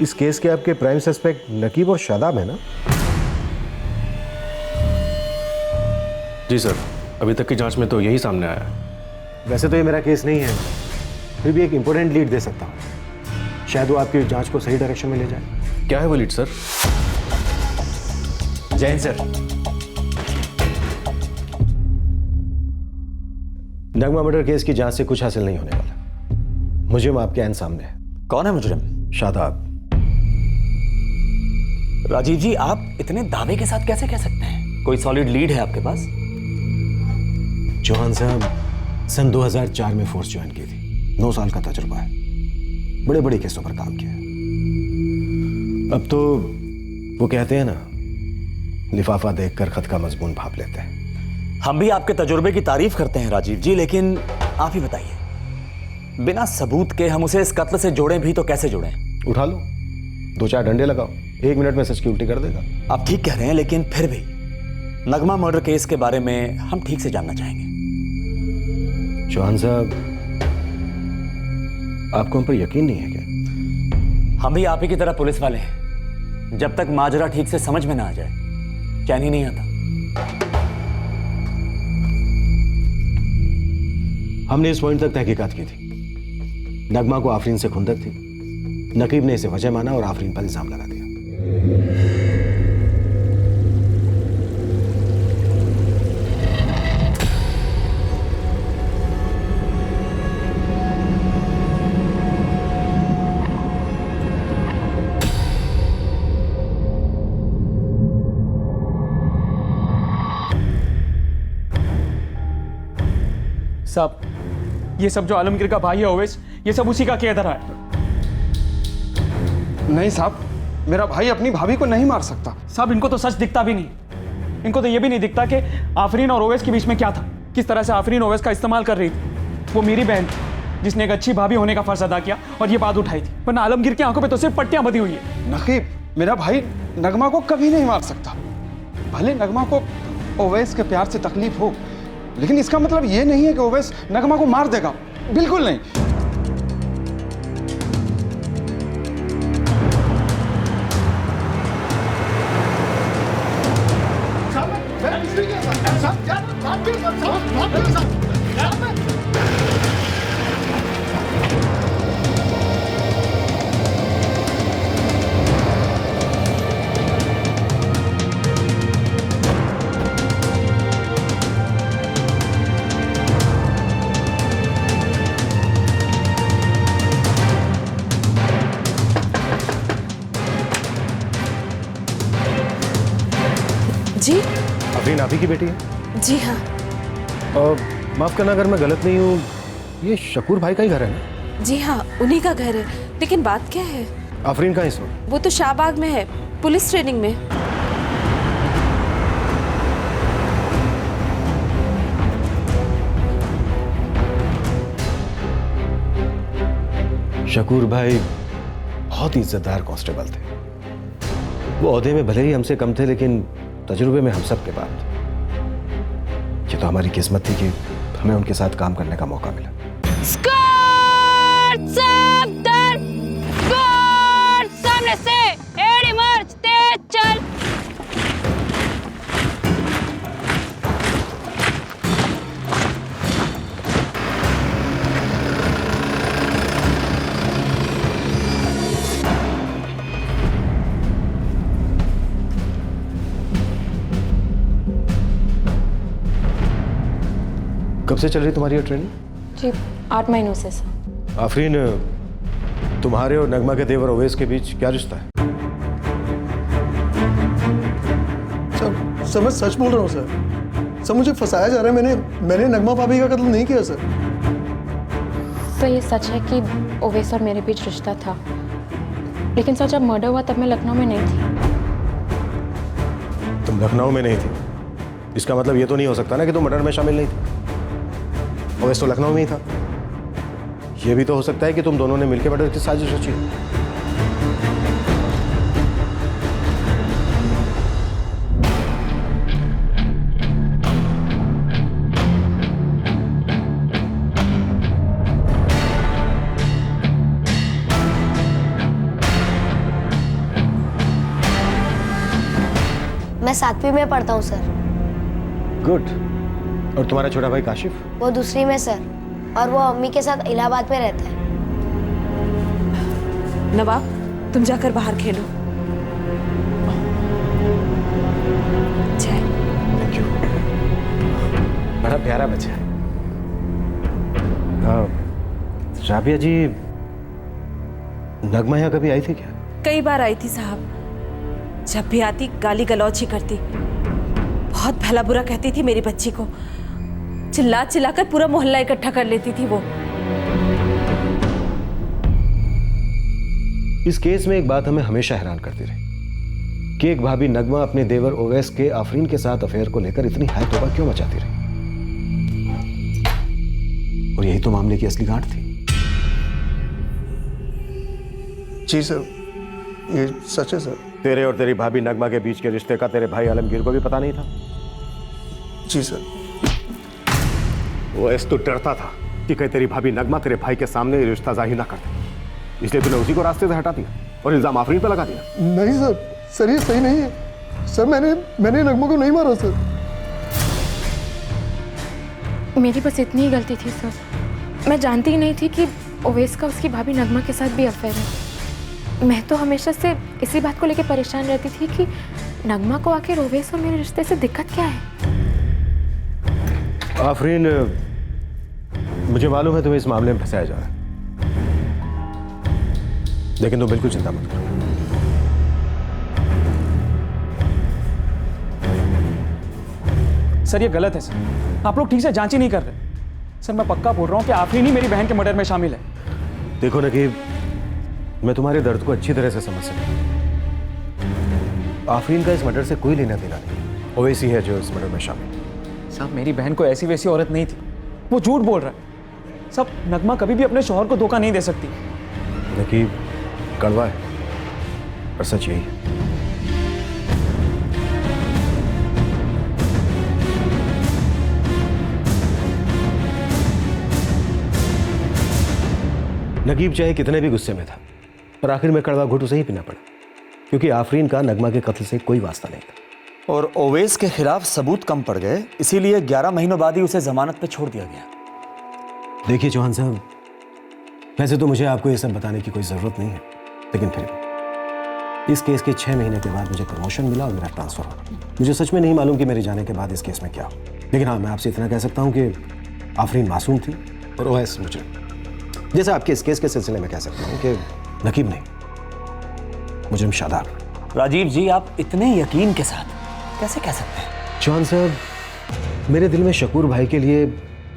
[SPEAKER 12] इस केस के आपके प्राइम सस्पेक्ट नकीब और शादाब है ना?
[SPEAKER 21] जी सर, अभी तक की जांच में तो यही सामने आया है।
[SPEAKER 12] वैसे तो ये मेरा केस नहीं है, फिर भी एक इंपॉर्टेंट लीड दे सकता हूँ। शायद वो आपकी जांच को सही डायरेक्शन में ले जाए।
[SPEAKER 21] क्या है वो लीड सर?
[SPEAKER 12] जैन सर, नगमा मर्डर केस की जांच से कुछ हासिल नहीं होने वाला। मुजरिम आपके आन सामने है।
[SPEAKER 15] कौन है मुजरिम?
[SPEAKER 12] शादाब।
[SPEAKER 15] राजीव जी, आप इतने दावे के साथ कैसे कह सकते हैं? कोई सॉलिड लीड है आपके पास?
[SPEAKER 12] चौहान साहब सन 2004 में फोर्स ज्वाइन की थी। 9 साल का तजुर्बा है, बड़े बड़े केसों पर काम किया है। अब तो वो कहते हैं ना, लिफाफा देखकर खत का मजमून भाप लेते हैं।
[SPEAKER 15] हम भी आपके तजुर्बे की तारीफ करते हैं राजीव जी, लेकिन आप ही बताइए, बिना सबूत के हम उसे इस कत्ल से जोड़ें भी तो कैसे जोड़ें?
[SPEAKER 12] उठा लो, 2-4 डंडे लगाओ, 1 मिनट में सच की उल्टी कर देगा।
[SPEAKER 15] आप ठीक कह रहे हैं, लेकिन फिर भी नगमा मर्डर केस के बारे में हम ठीक से जानना चाहेंगे।
[SPEAKER 12] चौहान साहब, आपको हम पर यकीन नहीं है क्या?
[SPEAKER 15] हम भी आप ही की तरह पुलिस वाले हैं। जब तक माजरा ठीक से समझ में ना आ जाए, चैन ही नहीं आता।
[SPEAKER 12] हमने इस पॉइंट तक तहकीकात की थी। नगमा को आफरीन से खुंदक थी। नकीब ने इसे वजह माना और आफरीन पर इल्जाम लगा दिया।
[SPEAKER 22] साहब, ये सब जो आलमगीर का भाई है ओवैस, ये सब उसी का किया धरा है।
[SPEAKER 23] नहीं साहब, मेरा भाई अपनी भाभी को नहीं मार सकता।
[SPEAKER 22] साहब, इनको तो सच दिखता भी नहीं। इनको तो ये भी नहीं दिखता कि आफरीन और ओवैस के बीच में क्या था, किस तरह से आफरीन ओवैस का इस्तेमाल कर रही थी। वो मेरी बहन थी जिसने एक अच्छी भाभी होने का फर्ज अदा किया और ये बात उठाई थी, वरना आलमगीर की आंखों पे तो सिर्फ पट्टियां बंधी हुई है।
[SPEAKER 23] नकीब, मेरा भाई नगमा को कभी नहीं मार सकता। भले नगमा को ओवैस के प्यार से तकलीफ हो, लेकिन इसका मतलब ये नहीं है कि ओवैस नगमा को मार देगा। बिल्कुल नहीं।
[SPEAKER 1] जी?
[SPEAKER 12] आफरीन आप ही की बेटी है?
[SPEAKER 1] जी हाँ।
[SPEAKER 12] माफ करना अगर मैं गलत नहीं हूँ, ये शकूर भाई का ही घर है ना?
[SPEAKER 6] जी हाँ, उन्हीं का घर है। लेकिन बात क्या है?
[SPEAKER 12] आफरीन कहाँ इस वक्त?
[SPEAKER 6] वो तो शाहबाग में है, पुलिस ट्रेनिंग में।
[SPEAKER 12] शकूर भाई बहुत ही इज्जतदार कांस्टेबल थे। वो ओहदे में भले ही हमसे कम थे, लेकिन तजुर्बे में हम सब के बाद थे। ये तो हमारी किस्मत थी कि हमें उनके साथ काम करने का मौका मिला।
[SPEAKER 11] सामने से एड़ी मार्च, तेज चल।
[SPEAKER 12] कब से चल रही तुम्हारी ये ट्रेनिंग?
[SPEAKER 1] जी 8 महीनों से सर।
[SPEAKER 12] आफरीन, तुम्हारे और नगमा के देवर ओवैस के बीच क्या रिश्ता है?
[SPEAKER 13] सर मैं सच बोल रहा हूँ सर। सर मुझे फंसाया जा रहा है। मैंने नगमा भाभी का कत्ल नहीं किया सर।
[SPEAKER 1] सर ये सच है कि ओवैस और मेरे बीच रिश्ता था, लेकिन सर जब मर्डर हुआ तब मैं लखनऊ में नहीं थी।
[SPEAKER 12] तुम लखनऊ में नहीं थी, इसका मतलब ये तो नहीं हो सकता ना कि तुम मर्डर में शामिल नहीं थी। ओवैस तो लखनऊ में ही था। ये भी तो हो सकता है कि तुम दोनों ने मिलकर मर्डर की साजिश रची।
[SPEAKER 7] मैं 7वीं में पढ़ता हूँ सर।
[SPEAKER 12] गुड। और तुम्हारा छोटा भाई काशिफ?
[SPEAKER 7] वो दूसरी में सर, और वो अम्मी के साथ इलाहाबाद में रहता है।
[SPEAKER 6] नवाब, तुम जाकर बाहर खेलो।
[SPEAKER 12] Thank you. बड़ा प्यारा बच्चा है। राबिया जी, नगमा यहाँ कभी आई थी क्या?
[SPEAKER 6] कई बार आई थी साहब। जब भी आती गाली गलौज ही करती, बहुत भला बुरा कहती थी मेरी बच्ची को। चिल्ला चिल्लाकर पूरा मोहल्ला इकट्ठा कर लेती थी वो।
[SPEAKER 12] इस केस में एक बात हमें हमेशा हैरान करती रही कि एक भाभी नगमा अपने देवर ओवैस के आफरीन के साथ अफेयर को लेकर इतनी हाय तौबा क्यों मचाती रही। और यही तो मामले की असली गांठ थी।
[SPEAKER 13] जी सर, ये सच है सर।
[SPEAKER 12] तेरे और तेरी भाभी नगमा के बीच के रिश्ते का तेरे भाई आलमगीर को भी पता नहीं था?
[SPEAKER 13] जी सर।
[SPEAKER 12] ओवैस तो डरता था कि कहीं तेरी भाभी नगमा तेरे भाई के सामने रिश्ता जाहिर ना कर दे, इसलिए तूने उसी को रास्ते से हटा दिया और इल्जाम आफरीन पर लगा दिया।
[SPEAKER 13] नहीं सर, सर ये सही नहीं है सर। मैंने नगमा को नहीं मारा सर।
[SPEAKER 1] मेरी बस इतनी ही गलती थी सर। मैं जानती ही नहीं थी कि ओवैस का उसकी भाभी नगमा के साथ भी अफेयर है। मैं तो हमेशा से इसी बात को लेकर परेशान रहती थी कि नगमा को आखिर ओवैस और मेरे रिश्ते से दिक्कत क्या है।
[SPEAKER 12] आफरीन, मुझे मालूम है तुम्हें इस मामले में फंसाया जा रहा है, लेकिन तुम बिल्कुल चिंता मत करो।
[SPEAKER 22] सर ये गलत है सर। आप लोग ठीक से जांच ही नहीं कर रहे। सर मैं पक्का बोल रहा हूँ कि आफरीन ही मेरी बहन के मर्डर में शामिल है।
[SPEAKER 12] देखो नकीब, मैं तुम्हारे दर्द को अच्छी तरह से समझ सकता हूँ। आफरीन का इस मर्डर से कोई लेना देना नहीं। ओवैस ही है जो इस मर्डर में शामिल है।
[SPEAKER 22] साहब मेरी बहन को ऐसी वैसी औरत नहीं थी, वो झूठ बोल रहा है। सब नगमा कभी भी अपने शौहर को धोखा नहीं दे सकती।
[SPEAKER 12] नकीब कड़वा है, पर सच यही है। नकीब चाहे कितने भी गुस्से में था, पर आखिर में कड़वा घूंट उसे ही पीना पड़ा, क्योंकि आफरीन का नगमा के कत्ल से कोई वास्ता नहीं था।
[SPEAKER 15] और ओवैस के खिलाफ सबूत कम पड़ गए, इसीलिए 11 महीनों बाद ही उसे जमानत पे छोड़ दिया गया।
[SPEAKER 12] देखिए चौहान साहब, वैसे तो मुझे आपको ये सब बताने की कोई ज़रूरत नहीं है, लेकिन फिर भी इस केस के 6 महीने के बाद मुझे प्रमोशन मिला और मेरा ट्रांसफ़र हुआ। मुझे सच में नहीं मालूम कि मेरे जाने के बाद इस केस में क्या हो, लेकिन हाँ मैं आपसे इतना कह सकता हूँ कि आफरीन मासूम थी और ओवैस मुजरिम। जैसे आपके इस केस के सिलसिले में कह सकता हूँ कि नकीब नहीं, मुजरिम शादाब।
[SPEAKER 15] राजीव जी, आप इतने यकीन के साथ कैसे कह सकते हैं?
[SPEAKER 12] चौहान साहब, मेरे दिल में शकूर भाई के लिए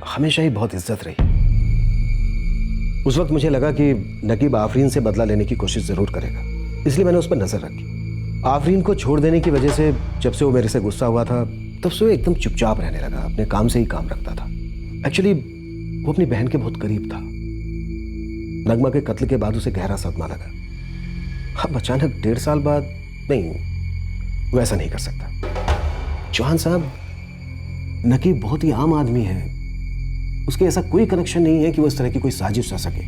[SPEAKER 12] हमेशा ही बहुत इज्जत रही। उस वक्त मुझे लगा कि नकीब आफरीन से बदला लेने की कोशिश जरूर करेगा, इसलिए मैंने उस पर नजर रखी। आफरीन को छोड़ देने की वजह से जब से वो मेरे से गुस्सा हुआ था, तब से वो एकदम चुपचाप रहने लगा, अपने काम से ही काम रखता था। एक्चुअली वो अपनी बहन के बहुत करीब था। नगमा के कत्ल के बाद उसे गहरा सदमा लगा। अब अचानक 1.5 साल बाद नहीं, वो ऐसा नहीं कर सकता। चौहान साहब, नकीब बहुत ही आम आदमी है, उसके ऐसा कोई कनेक्शन नहीं है कि वो इस तरह की कोई साजिश कर सके,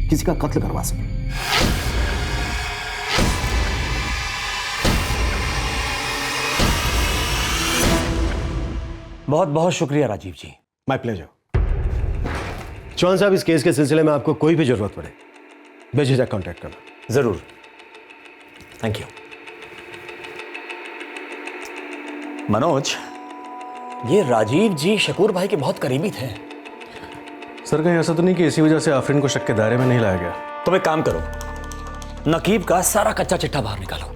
[SPEAKER 12] किसी का कत्ल करवा सके।
[SPEAKER 15] बहुत बहुत शुक्रिया राजीव जी।
[SPEAKER 12] My pleasure. चौहान साहब, इस केस के सिलसिले में आपको कोई भी जरूरत पड़े, बेझिझक कांटेक्ट करना।
[SPEAKER 15] जरूर, थैंक यू। मनोज, ये राजीव जी शकूर भाई के बहुत करीबी थे।
[SPEAKER 21] सर कहीं ऐसा तो नहीं कि इसी वजह से आफरीन को शक के दायरे में नहीं लाया गया?
[SPEAKER 15] तुम एक काम करो, नकीब का सारा कच्चा चिट्ठा बाहर निकालो।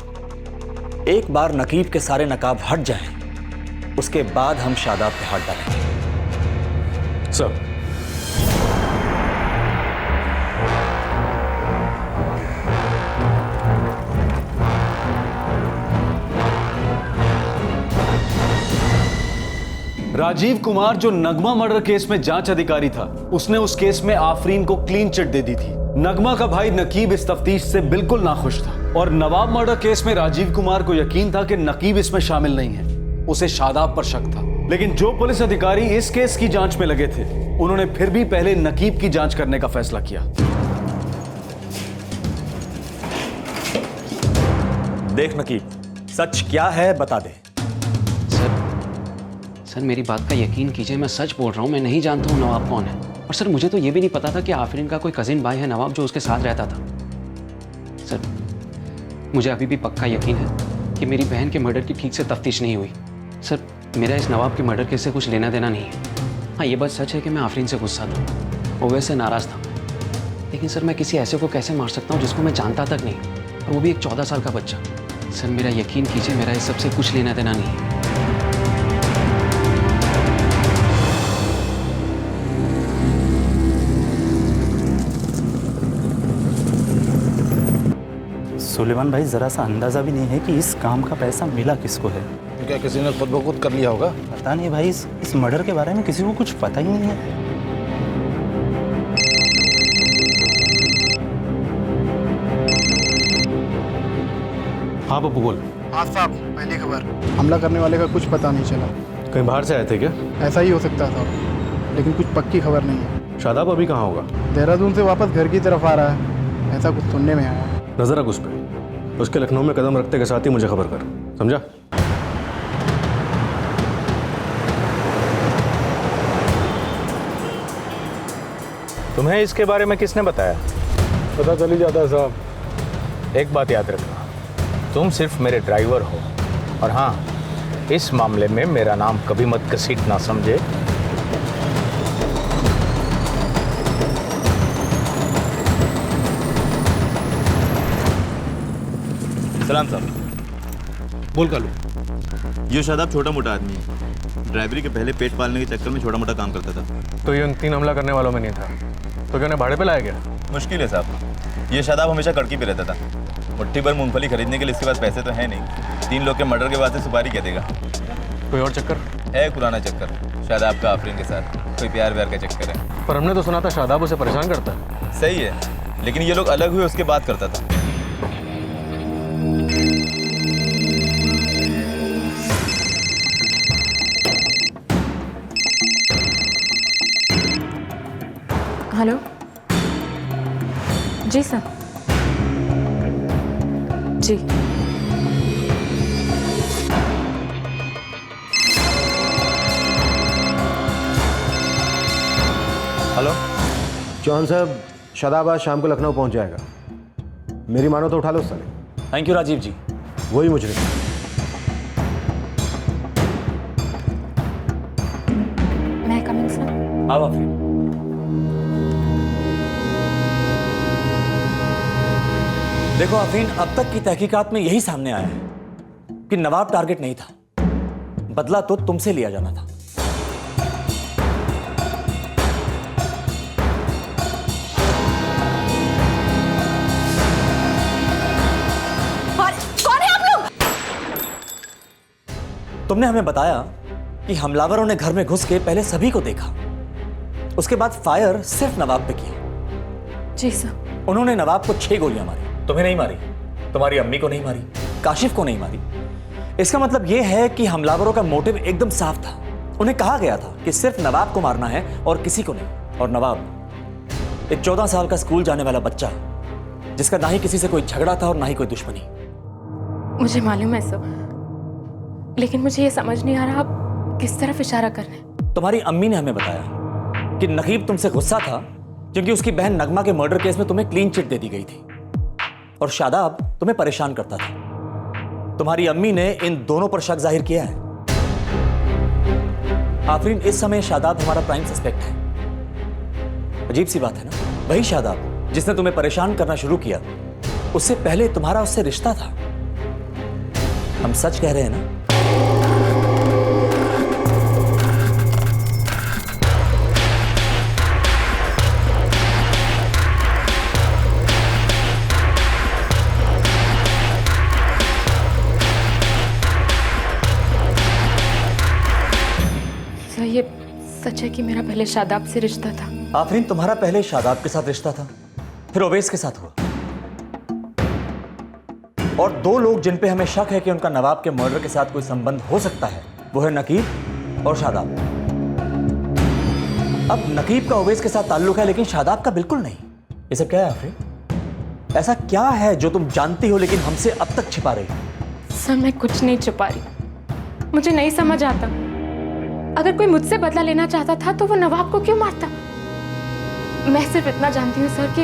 [SPEAKER 15] एक बार नकीब के सारे नकाब हट जाएं, उसके बाद हम शादाब पे हाथ डालेंगे।
[SPEAKER 21] सर,
[SPEAKER 9] राजीव कुमार जो नगमा मर्डर केस में जांच अधिकारी था, उसने उस केस में आफरीन को क्लीन चिट दे दी थी। नगमा का भाई नकीब इस तफ्तीश से बिल्कुल नाखुश था और नवाब मर्डर केस में राजीव कुमार को यकीन था कि नकीब इसमें शामिल नहीं है, उसे शादाब पर शक था। लेकिन जो पुलिस अधिकारी इस केस की जांच में लगे थे, उन्होंने फिर भी पहले नकीब की जांच करने का फैसला किया।
[SPEAKER 15] देख नकीब, सच क्या है बता दे।
[SPEAKER 17] सर मेरी बात का यकीन कीजिए, मैं सच बोल रहा हूँ, मैं नहीं जानता हूँ नवाब कौन है। और सर मुझे तो ये भी नहीं पता था कि आफरीन का कोई कजिन भाई है नवाब जो उसके साथ रहता था। सर मुझे अभी भी पक्का यकीन है कि मेरी बहन के मर्डर की ठीक से तफ्तीश नहीं हुई। सर मेरा इस नवाब के मर्डर केस से कुछ लेना देना नहीं है। हाँ, ये बात सच है कि मैं आफरीन से गुस्सा था, वो वैसे नाराज़ था, लेकिन सर मैं किसी ऐसे को कैसे मार सकता हूँ जिसको मैं जानता तक नहीं, और वो भी एक 14 साल का बच्चा। सर मेरा यकीन कीजिए, मेरा इस सबसे कुछ लेना देना नहीं है।
[SPEAKER 2] सुलेमान भाई, जरा सा अंदाजा भी नहीं है कि इस काम का पैसा मिला किसको है।
[SPEAKER 8] क्या किसी ने खुद ब खुद कर लिया होगा?
[SPEAKER 2] पता नहीं भाई, इस मर्डर के बारे में किसी को कुछ पता ही नहीं है।
[SPEAKER 21] हाँ पप्पू बोल।
[SPEAKER 23] हाँ साहब, पहली खबर, हमला करने वाले का कुछ पता नहीं चला।
[SPEAKER 21] कहीं बाहर से आए थे क्या?
[SPEAKER 23] ऐसा ही हो सकता था, लेकिन कुछ पक्की खबर नहीं है।
[SPEAKER 21] शादाब अभी कहाँ होगा?
[SPEAKER 23] देहरादून से वापस घर की तरफ आ रहा है, ऐसा कुछ सुनने में आया।
[SPEAKER 21] नजर रख उस पे, उसके लखनऊ में कदम रखते के साथ ही मुझे खबर कर, समझा?
[SPEAKER 10] तुम्हें इसके बारे में किसने बताया? पता चल ही जाता है साहब। एक बात याद रखना, तुम सिर्फ मेरे ड्राइवर हो, और हाँ, इस मामले में मेरा नाम कभी मत घसीटना, समझे?
[SPEAKER 18] सलाम साहब।
[SPEAKER 21] बोल कालू।
[SPEAKER 18] ये शादाब छोटा मोटा आदमी है, ड्राइवरी के पहले पेट पालने के चक्कर में छोटा मोटा काम करता था।
[SPEAKER 21] तो ये उन 3 हमला करने वालों में नहीं था, तो क्या उन्हें भाड़े पे लाया गया?
[SPEAKER 18] मुश्किल है साहब, ये शादाब हमेशा कड़की पे रहता था। मुट्ठी भर मूंगफली खरीदने के लिए इसके पास पैसे तो है नहीं। 3 लोग के मर्डर के बाद से सुपारी क्या देगा?
[SPEAKER 21] कोई और चक्कर
[SPEAKER 18] है? पुराना चक्कर, शादाब का आफरीन के साथ कोई प्यार व्यार का चक्कर है।
[SPEAKER 21] पर हमने तो सुना था शादाब उसे परेशान करता है।
[SPEAKER 18] सही है, लेकिन ये लोग अलग हुए उसके बाद करता था।
[SPEAKER 1] हेलो जी सर। जी
[SPEAKER 12] हेलो चौहान साहब, शादाब आज शाम को लखनऊ पहुंच जाएगा। मेरी मानो तो उठा लो साले।
[SPEAKER 15] थैंक यू राजीव जी।
[SPEAKER 12] वही मुझे
[SPEAKER 1] मैं कमिंग सर।
[SPEAKER 15] आओ आफरीन। देखो आफरीन, अब तक की तहकीकात में यही सामने आया है कि नवाब टारगेट नहीं था, बदला तो तुमसे लिया जाना था।
[SPEAKER 6] कौन है आप लोग?
[SPEAKER 15] तुमने हमें बताया कि हमलावरों ने घर में घुस के पहले सभी को देखा, उसके बाद फायर सिर्फ नवाब पे किया।
[SPEAKER 1] जी सर।
[SPEAKER 15] उन्होंने नवाब को 6 गोलियां मारी, तुम्हें नहीं मारी, तुम्हारी अम्मी को नहीं मारी, काशिफ को नहीं मारी। इसका मतलब यह है कि हमलावरों का मोटिव एकदम साफ था। उन्हें कहा गया था कि सिर्फ नवाब को मारना है और किसी को नहीं। और नवाब एक 14 साल का स्कूल जाने वाला बच्चा, जिसका ना ही किसी से कोई झगड़ा था और ना ही कोई दुश्मनी।
[SPEAKER 1] मुझे मालूम है सर, लेकिन मुझे ये समझ नहीं आ रहा आप किस तरफ इशारा कर रहे हैं।
[SPEAKER 15] तुम्हारी अम्मी ने हमें बताया कि नकीब तुमसे गुस्सा था क्योंकि उसकी बहन नगमा के मर्डर केस में तुम्हें क्लीन चिट दे दी गई थी और शादाब तुम्हें परेशान करता था। तुम्हारी अम्मी ने इन दोनों पर शक जाहिर किया है। आफरीन, इस समय शादाब हमारा प्राइम सस्पेक्ट है। अजीब सी बात है ना, वही शादाब जिसने तुम्हें परेशान करना शुरू किया, उससे पहले तुम्हारा उससे रिश्ता था। हम सच कह रहे हैं ना?
[SPEAKER 1] सर, ये सच है कि मेरा पहले शादाब से रिश्ता था।
[SPEAKER 15] आफरीन, तुम्हारा पहले शादाब के साथ रिश्ता था, फिर ओवैस के साथ हुआ, और 2 लोग जिन पे हमें शक है कि उनका नवाब के मर्डर के साथ कोई संबंध हो सकता है, वो है नकीब और शादाब। अब नकीब का ओवैस के साथ ताल्लुक है लेकिन शादाब का बिल्कुल नहीं। ये सब क्या है आफरीन? ऐसा क्या है जो तुम जानती हो लेकिन हमसे अब तक छिपा रही हो?
[SPEAKER 1] सर, मैं कुछ नहीं छुपा रही, मुझे नहीं समझ आता। अगर कोई मुझसे बदला लेना चाहता था तो वो नवाब को क्यों मारता? मैं सिर्फ इतना जानती हूँ सर कि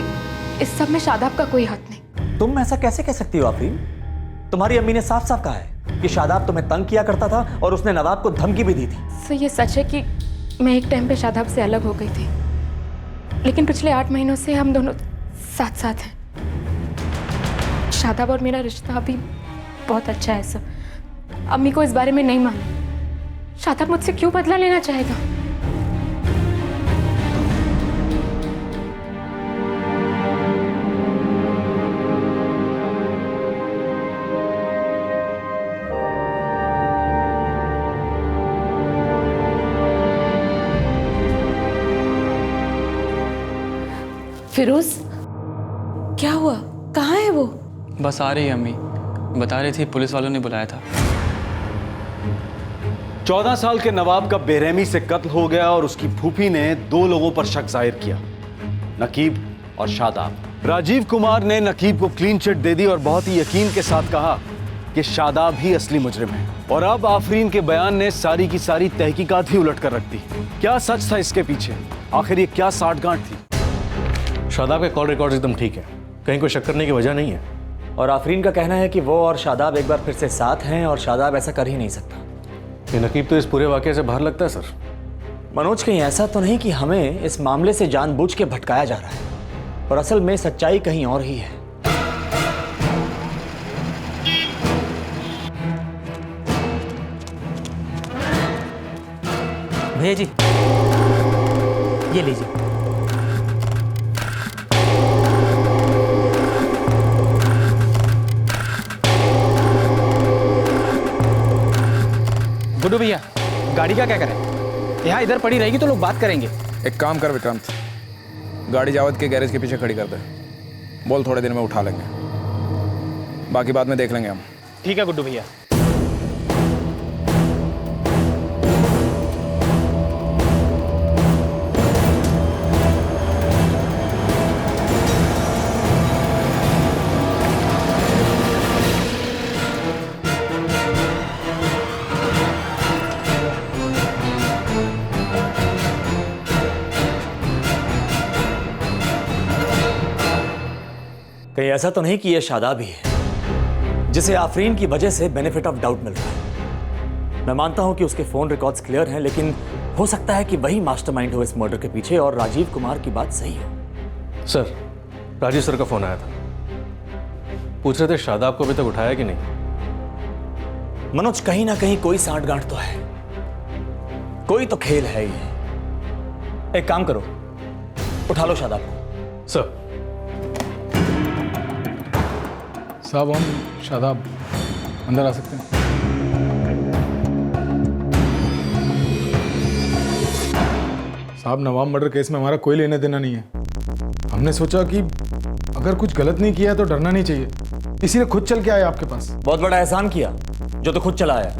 [SPEAKER 1] इस सब में शादाब का कोई हाथ नहीं।
[SPEAKER 15] तुम ऐसा कैसे कह सकती हो आफरीन? तुम्हारी अम्मी ने साफ साफ कहा है कि शादाब तुम्हें तंग किया करता था और उसने नवाब को धमकी भी दी थी।
[SPEAKER 1] सर, ये सच है कि मैं एक टाइम पे शादाब से अलग हो गई थी, लेकिन पिछले 8 महीनों से हम दोनों साथ साथ हैं। शादाब और मेरा रिश्ता अभी बहुत अच्छा है सर। अम्मी को इस बारे में नहीं मालूम। शादाब मुझसे क्यों बदला लेना चाहेगा?
[SPEAKER 6] फिरोज, क्या हुआ? कहाँ है वो?
[SPEAKER 5] बस आ रही है अम्मी, बता रही थी पुलिस वालों ने बुलाया था।
[SPEAKER 9] 14 साल के नवाब का बेरहमी से कत्ल हो गया और उसकी फूफी ने 2 लोगों पर शक जाहिर किया, नकीब और शादाब। राजीव कुमार ने नकीब को क्लीन चिट दे दी और बहुत ही यकीन के साथ कहा कि शादाब ही असली मुजरिम है। और अब आफरीन के बयान ने सारी की सारी तहकीकात ही उलट कर रख दी। क्या सच था इसके पीछे? आखिर ये क्या साठगांठ थी?
[SPEAKER 21] शादाब के कॉल रिकॉर्ड एकदम ठीक है, कहीं कोई शक करने की वजह नहीं है।
[SPEAKER 15] और आफरीन का कहना है कि वो और शादाब एक बार फिर से साथ हैं और शादाब ऐसा कर ही नहीं सकता।
[SPEAKER 21] ये नकीब तो इस पूरे वाकये से बाहर लगता है सर।
[SPEAKER 15] मनोज, कहीं ऐसा तो नहीं कि हमें इस मामले से जानबूझ के भटकाया जा रहा है और असल में सच्चाई कहीं और ही है?
[SPEAKER 2] भैया जी, ये लीजिए।
[SPEAKER 22] गुड्डू भैया, गाड़ी का क्या करें? यहाँ इधर पड़ी रहेगी तो लोग बात करेंगे।
[SPEAKER 16] एक काम कर विक्रांत, गाड़ी जावद के गैरेज के पीछे खड़ी कर दे। बोल थोड़े दिन में उठा लेंगे, बाकी बाद में देख लेंगे हम।
[SPEAKER 22] ठीक है गुड्डू भैया।
[SPEAKER 15] कहीं ऐसा तो नहीं कि यह शादाब ही है जिसे आफरीन की वजह से बेनिफिट ऑफ डाउट मिल रहा है? मैं मानता हूं कि उसके फोन रिकॉर्ड्स क्लियर हैं, लेकिन हो सकता है कि वही मास्टरमाइंड हो इस मर्डर के पीछे और राजीव कुमार की बात सही हो।
[SPEAKER 21] सर, राजीव सर का फोन आया था, पूछ रहे थे शादाब को अभी तक उठाया कि नहीं।
[SPEAKER 15] मनोज, कहीं ना कहीं कोई सांठगांठ तो है, कोई तो खेल है ये। एक काम करो, उठा लो शादाब को।
[SPEAKER 21] सर।
[SPEAKER 23] साहब, हम शादाब अंदर आ सकते हैं? साहब, नवाब मर्डर केस में हमारा कोई लेना देना नहीं है।
[SPEAKER 14] हमने सोचा कि अगर कुछ गलत नहीं किया है तो डरना नहीं चाहिए, इसीलिए खुद चल के आए आपके पास।
[SPEAKER 15] बहुत बड़ा एहसान किया जो तो खुद चला आया,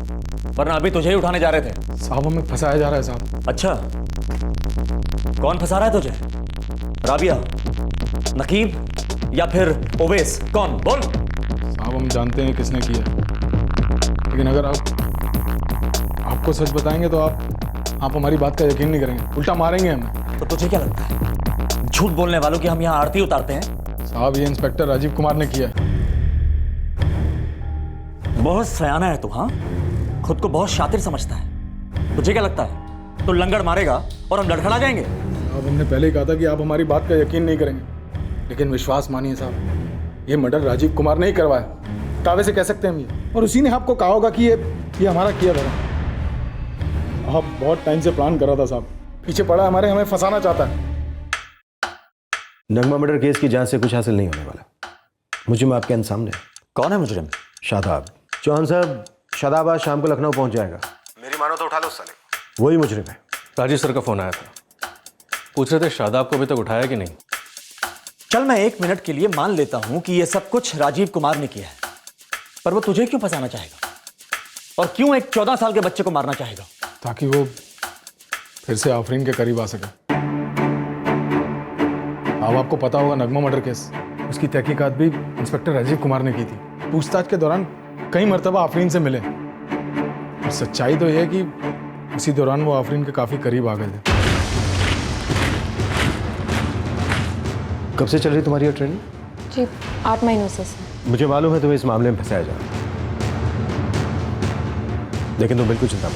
[SPEAKER 15] वरना अभी तुझे ही उठाने जा रहे थे।
[SPEAKER 14] साहब हमें फंसाया जा रहा है साहब।
[SPEAKER 15] अच्छा, कौन फंसा रहा है तुझे? राबिया, नकीब या फिर ओवैस? कौन? बोल।
[SPEAKER 14] साहब हम जानते हैं किसने किया, लेकिन अगर आपको सच बताएंगे तो आप हमारी बात का यकीन नहीं करेंगे, उल्टा मारेंगे हमें।
[SPEAKER 15] तो तुझे क्या लगता है झूठ बोलने वालों की हम यहाँ आरती उतारते हैं?
[SPEAKER 14] साहब ये इंस्पेक्टर राजीव कुमार ने किया है।
[SPEAKER 15] बहुत सयाना है तू, हाँ? खुद को बहुत शातिर समझता है। तुझे क्या लगता है तू लंगड़ मारेगा और हम लड़खड़ा जाएंगे?
[SPEAKER 14] साहब हमने पहले ही कहा था कि आप हमारी बात का यकीन नहीं करेंगे, लेकिन विश्वास मानिए साहब, ये मर्डर राजीव कुमार ने ही करवाया, दावे से कह सकते हैं हम ये, और उसी ने आपको कहा होगा कि ये हमारा किया था। आप बहुत टाइम से प्लान कर रहा था साहब, पीछे पड़ा हमारे, हमें फंसाना चाहता है।
[SPEAKER 12] नगमा मर्डर केस की जांच से कुछ हासिल नहीं होने वाला। मुझे आपके अंत सामने।
[SPEAKER 15] कौन है मुजरिम?
[SPEAKER 12] शादाब। चौहान साहब, शादाब आज शाम को लखनऊ पहुंच जाएगा।
[SPEAKER 21] मेरी मानो तो उठा लो उस साले को।
[SPEAKER 12] वही मुजरिम है।
[SPEAKER 21] राजीव सर का फोन आया था, पूछ रहे थे शादाब को अभी तक उठाया कि नहीं।
[SPEAKER 15] चल मैं 1 मिनट के लिए मान लेता हूं कि यह सब कुछ राजीव कुमार ने किया है, पर वो तुझे क्यों फंसाना चाहेगा और क्यों एक 14 साल के बच्चे को मारना चाहेगा?
[SPEAKER 14] ताकि वो फिर से आफरीन के करीब आ सके। अब आपको पता होगा नगमा मर्डर केस, उसकी तहकीकात भी इंस्पेक्टर राजीव कुमार ने की थी। पूछताछ के दौरान कई मरतबा आफरीन से मिले, और सच्चाई तो यह है कि उसी दौरान वो आफरीन के काफी करीब आ गए थे।
[SPEAKER 12] कब से चल रही तुम्हारी ट्रेनिंग?
[SPEAKER 1] जी 8 महीनों से सर।
[SPEAKER 12] मुझे मालूम है तुम्हें इस मामले में फंसाया जा रहा है, लेकिन तुम बिल्कुल चिंता मत।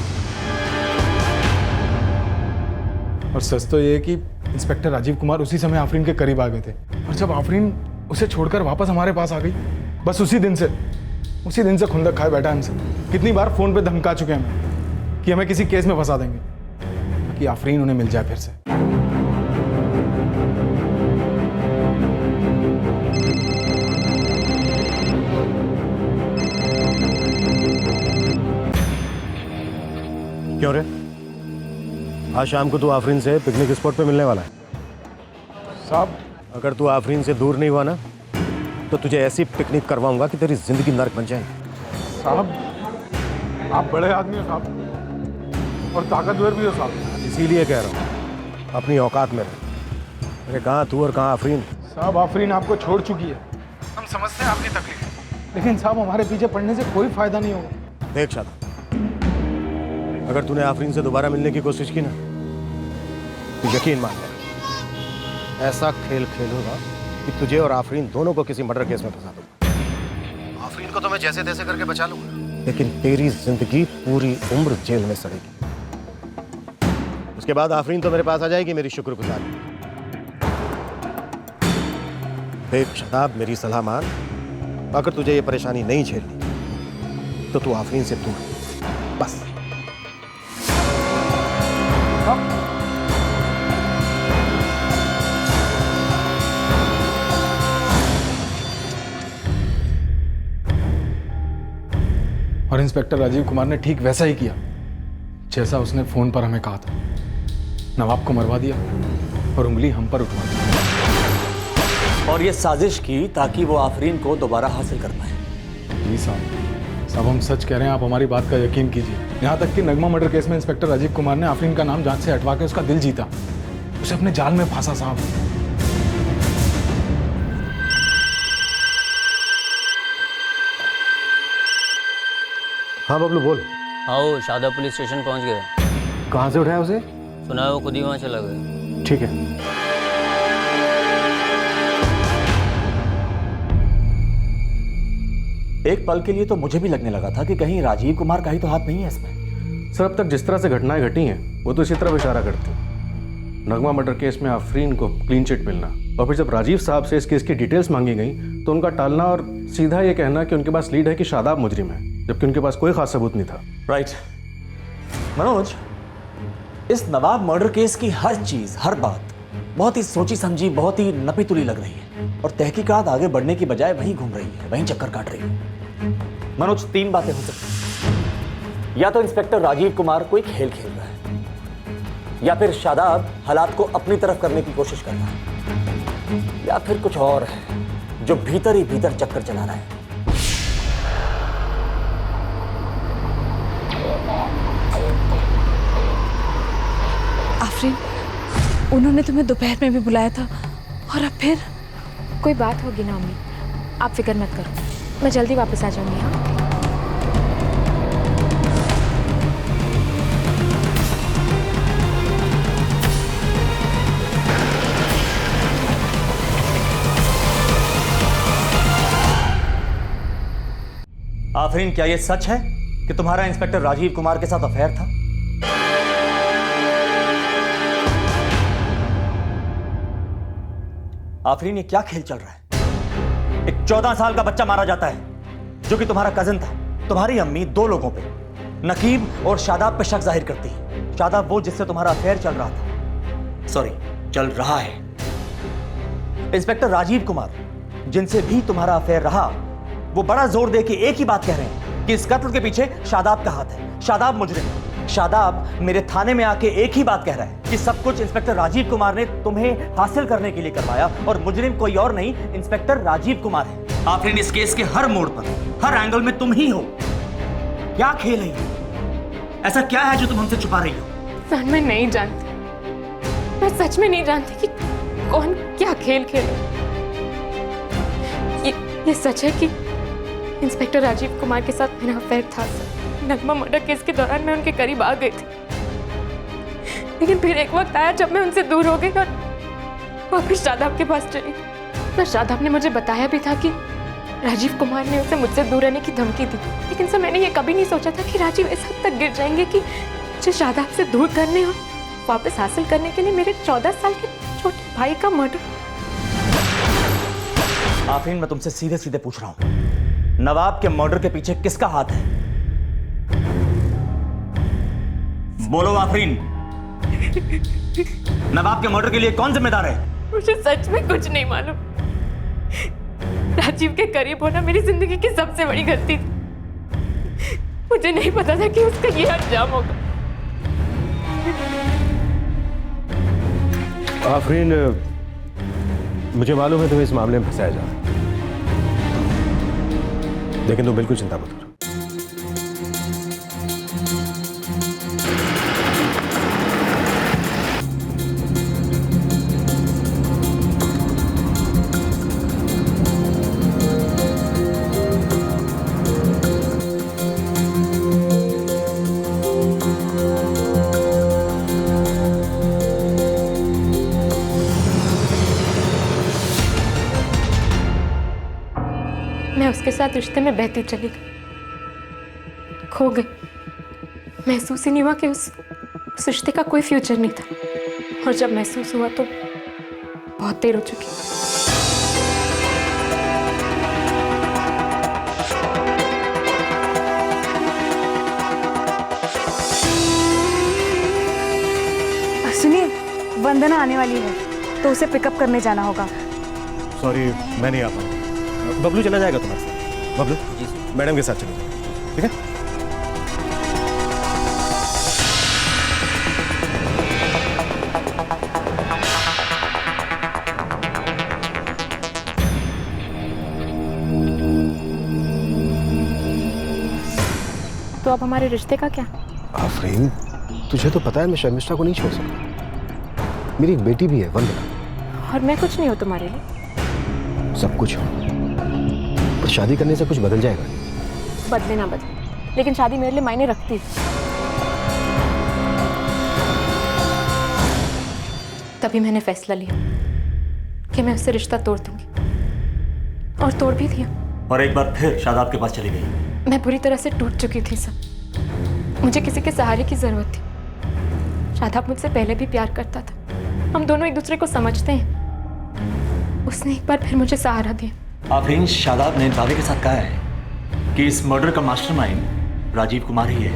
[SPEAKER 14] और सच तो ये है कि इंस्पेक्टर राजीव कुमार उसी समय आफरीन के करीब आ गए थे, और जब आफरीन उसे छोड़कर वापस हमारे पास आ गई, बस उसी दिन से खुंदक खाए बैठा हमसे। कितनी बार फोन पे धमका चुके हैं हमें कि हमें किसी केस में फंसा देंगे ताकि आफरीन उन्हें मिल जाए फिर से।
[SPEAKER 12] क्यों रे? आज शाम को तू आफरीन से पिकनिक स्पॉट पे मिलने वाला है।
[SPEAKER 14] साहब
[SPEAKER 12] अगर तू आफरीन से दूर नहीं हुआ ना, तो तुझे ऐसी पिकनिक करवाऊंगा कि तेरी जिंदगी नर्क बन जाएगी।
[SPEAKER 14] साहब आप बड़े आदमी हो साहब, और ताकतवर भी हो साहब।
[SPEAKER 12] इसीलिए कह रहा हूँ अपनी औकात में रह। अरे कहाँ तू और कहाँ आफरीन?
[SPEAKER 14] साहब आफरीन आपको छोड़ चुकी है, हम समझते हैं आपकी तकलीफ, लेकिन साहब हमारे पीछे पड़ने से कोई फायदा नहीं होगा।
[SPEAKER 12] देख शादाब, अगर तूने आफरीन से दोबारा मिलने की कोशिश की ना, तो यकीन मान ले ऐसा खेल खेलूंगा कि तुझे और आफरीन दोनों को किसी मर्डर केस में फंसा दूंगा। आफरीन को तो मैं जैसे तैसे करके बचा लूंगा, लेकिन तेरी जिंदगी पूरी उम्र जेल में सड़ेगी। उसके बाद आफरीन तो मेरे पास आ जाएगी मेरी शुक्रगुजार। देख शादाब, मेरी सलाह मान, अगर तुझे ये परेशानी नहीं झेलनी तो तू आफरीन से दूर बस।
[SPEAKER 14] और इंस्पेक्टर राजीव कुमार ने ठीक वैसा ही किया जैसा उसने फोन पर हमें कहा था। नवाब को मरवा दिया और उंगली हम पर उठवा दी,
[SPEAKER 15] और ये साजिश की ताकि वो आफरीन को दोबारा हासिल कर पाए।
[SPEAKER 14] जी साहब हम सच कह रहे हैं, आप हमारी बात का यकीन कीजिए। यहाँ तक कि नगमा मर्डर केस में इंस्पेक्टर राजीव कुमार ने आफरीन का नाम जांच से हटवा के उसका दिल जीता, उसे अपने जाल में फांसा। साहब
[SPEAKER 12] हाँ बबलू बोल।
[SPEAKER 19] आओ, शादाब पुलिस स्टेशन पहुंच गए।
[SPEAKER 12] कहाँ से उठाया उसे?
[SPEAKER 19] सुना है वो खुद ही वहाँ चला गया।
[SPEAKER 12] ठीक है।
[SPEAKER 15] एक पल के लिए तो मुझे भी लगने लगा था कि कहीं राजीव कुमार का ही तो हाथ नहीं है इसमें।
[SPEAKER 21] सर अब तक जिस तरह से घटनाएं घटी हैं वो तो इसी तरफ इशारा करती हैं। नगमा मर्डर केस में आफरीन को क्लीन चिट मिलना, और फिर जब राजीव साहब से इस केस की डिटेल्स मांगी गई तो उनका टालना और सीधा ये कहना कि उनके पास लीड है कि शादाब मुजरिम है, जबकि उनके पास कोई खास सबूत नहीं था।
[SPEAKER 15] राइट मनोज, इस नवाब मर्डर केस की हर चीज, हर बात बहुत ही सोची समझी, बहुत ही नपी तुली लग रही है, और तहकीकात आगे बढ़ने की बजाय वहीं घूम रही है, वहीं चक्कर काट रही है। मनोज, 3 बातें हो सकती हैं। या तो इंस्पेक्टर राजीव कुमार कोई खेल खेल रहा है, या फिर शादाब हालात को अपनी तरफ करने की कोशिश कर रहा है, या फिर कुछ और है जो भीतर ही भीतर चक्कर चला रहा है?
[SPEAKER 6] आफरीन, उन्होंने तुम्हें दोपहर में भी बुलाया था और अब फिर?
[SPEAKER 1] कोई बात होगी ना अम्मी, आप फिक्र मत करो, मैं जल्दी वापस आ जाऊंगी। हाँ,
[SPEAKER 15] आफरीन, क्या यह सच है कि तुम्हारा इंस्पेक्टर राजीव कुमार के साथ अफेयर था? आफरीन, ये क्या खेल चल रहा है? एक 14 साल का बच्चा मारा जाता है जो कि तुम्हारा कजिन था। तुम्हारी अम्मी 2 लोगों पे, नकीब और शादाब पे शक जाहिर करती है। शादाब वो जिससे तुम्हारा अफेयर चल रहा था, सॉरी चल रहा है। इंस्पेक्टर राजीव कुमार जिनसे भी तुम्हारा अफेयर रहा, वो बड़ा जोर दे के एक ही बात कह रहे हैं कि इस कत्ल के पीछे शादाब का हाथ है। शादाब मुजरिम है। शादाब मेरे थाने में आके एक ही बात कह रहा है कि सब कुछ इंस्पेक्टर राजीव कुमार ने तुम्हें हासिल करने के लिए करवाया और मुजरिम कोई और नहीं, इंस्पेक्टर राजीव कुमार है। आफरीन, इस केस के हर मोड़ पर, हर एंगल में तुम ही हो। क्या खेल है ये? ऐसा क्या है जो तुम हमसे छुपा रही हो?
[SPEAKER 1] मैं नहीं जानती, मैं सच में नहीं जानती कि कौन क्या खेल खेले। ये सच है कि इंस्पेक्टर राजीव कुमार के साथ मेरा अफेयर था। नगमा मर्डर केस के दौरान मैं उनके करीब आ गई थी, लेकिन फिर एक वक्त आया जब मैं उनसे दूर हो गई और वापस शादाब के पास चली। तो शादाब ने मुझे बताया भी था कि राजीव कुमार ने उसे मुझसे दूर रहने की धमकी दी, लेकिन सर मैंने ये कभी नहीं सोचा था कि राजीव इस हद तक गिर जाएंगे कि मुझे शादाब से दूर करने और वापस हासिल करने के लिए मेरे 14 साल के छोटे भाई का मर्डर।
[SPEAKER 15] आफरीन, मैं तुमसे सीधे सीधे पूछ रहा हूं, नवाब के मर्डर के पीछे किसका हाथ है? बोलो आफरीन, नवाब के मर्डर के लिए कौन जिम्मेदार है?
[SPEAKER 1] मुझे सच में कुछ नहीं मालूम। राजीव के करीब होना मेरी जिंदगी की सबसे बड़ी गलती थी। मुझे नहीं पता था कि उसका ये अंजाम होगा।
[SPEAKER 12] आफरीन, मुझे मालूम है तुम्हें इस मामले में फंसाया जा रहा है, लेकिन तुम बिल्कुल चिंता मत करो।
[SPEAKER 1] मैं उसके साथ रिश्ते में बहती चली गई, खो गई। महसूस ही नहीं हुआ कि उस रिश्ते का कोई फ्यूचर नहीं था, और जब महसूस हुआ तो बहुत देर हो चुकी।
[SPEAKER 3] सुनिए, वंदना आने वाली है तो उसे पिकअप करने जाना होगा।
[SPEAKER 12] सॉरी, मैं नहीं आ पाऊंगा। बबलू चला जाएगा तुम्हारे साथ। बबलू मैडम के साथ चले जाएगा, ठीक है?
[SPEAKER 1] तो अब हमारे रिश्ते का क्या?
[SPEAKER 12] आफरीन, तुझे तो पता है मैं शर्मिष्ठा को नहीं छोड़ सकता। मेरी एक बेटी भी है, वंदना।
[SPEAKER 1] और मैं कुछ नहीं हूँ तुम्हारे लिए?
[SPEAKER 12] सब कुछ हो, पर शादी करने से कुछ बदल जाएगा।
[SPEAKER 1] बदले ना बदले, लेकिन शादी मेरे लिए मायने रखती है। तभी मैंने फैसला लिया कि मैं उससे रिश्ता तोड़ दूंगी, और तोड़ भी दिया।
[SPEAKER 15] और एक बार फिर शादाब के पास चली गई।
[SPEAKER 1] मैं बुरी तरह से टूट चुकी थी सब। मुझे किसी के सहारे की जरूरत थी। शादाब मुझसे पहले भी प्यार करता था, हम दोनों एक दूसरे को समझते हैं। उसने एक बार फिर मुझे सहारा दिया।
[SPEAKER 15] आफरीन, शादाब ने दावे के साथ कहा है कि इस मर्डर का मास्टरमाइंड राजीव कुमार ही है।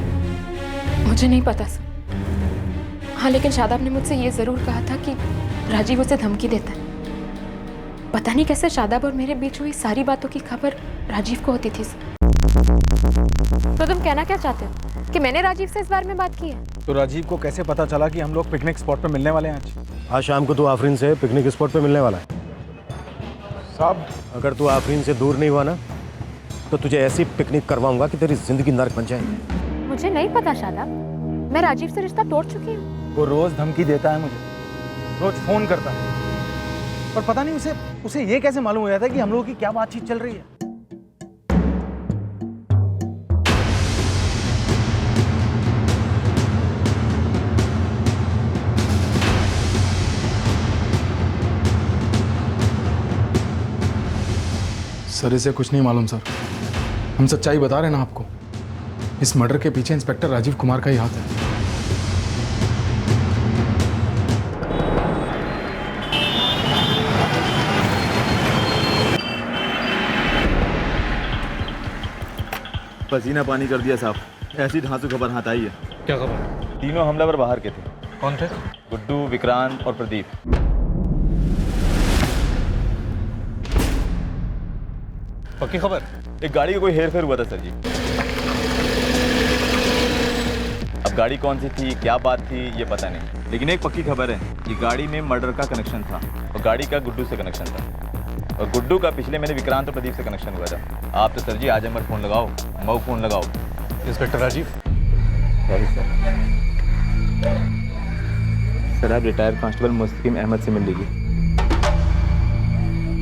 [SPEAKER 1] मुझे नहीं पता सर। हाँ, लेकिन शादाब ने मुझसे ये जरूर कहा था कि राजीव उसे धमकी देता है। पता नहीं कैसे शादाब और मेरे बीच हुई सारी बातों की खबर राजीव को होती थी सर। तो तुम कहना क्या चाहते हो कि मैंने राजीव से इस बारे में बात की है?
[SPEAKER 14] तो राजीव को कैसे पता चला कि हम लोग पिकनिक स्पॉट पर मिलने वाले हैं आज?
[SPEAKER 12] आज शाम को तो आफरीन से पिकनिक स्पॉट पे मिलने वाला है।
[SPEAKER 14] साहब
[SPEAKER 12] अगर तू आफरीन से दूर नहीं हुआ ना तो तुझे ऐसी पिकनिक करवाऊंगा कि तेरी जिंदगी नर्क बन जाएगी।
[SPEAKER 3] मुझे नहीं पता शादाब, मैं राजीव से रिश्ता तोड़ चुकी हूँ।
[SPEAKER 14] वो रोज धमकी देता है मुझे, रोज फोन करता है, पर पता नहीं उसे ये कैसे मालूम हो जाता है कि हम लोगों की क्या बातचीत चल रही है। सर इसे कुछ नहीं मालूम सर, हम सच्चाई बता रहे हैं ना आपको। इस मर्डर के पीछे इंस्पेक्टर राजीव कुमार का ही हाथ है।
[SPEAKER 18] पसीना पानी कर दिया साहब, ऐसी ढांसू खबर हाथ आई है।
[SPEAKER 21] क्या खबर?
[SPEAKER 18] तीनों हमलावर बाहर के थे।
[SPEAKER 21] कौन थे?
[SPEAKER 18] गुड्डू, विक्रांत और प्रदीप।
[SPEAKER 21] पक्की खबर?
[SPEAKER 18] एक गाड़ी का कोई हेरफेर हुआ था सर जी। अब गाड़ी कौन सी थी, क्या बात थी, ये पता नहीं, लेकिन एक पक्की खबर है कि गाड़ी में मर्डर का कनेक्शन था और गाड़ी का गुड्डू से कनेक्शन था और गुड्डू का पिछले महीने विक्रांत और प्रदीप से कनेक्शन हुआ था। आप तो सर जी आज हमारे फोन लगाओ, मऊ फोन लगाओ।
[SPEAKER 21] इंस्पेक्टर राजीव?
[SPEAKER 18] सर आप रिटायर्ड कांस्टेबल मुस्तकीम अहमद से मिल लीजिए।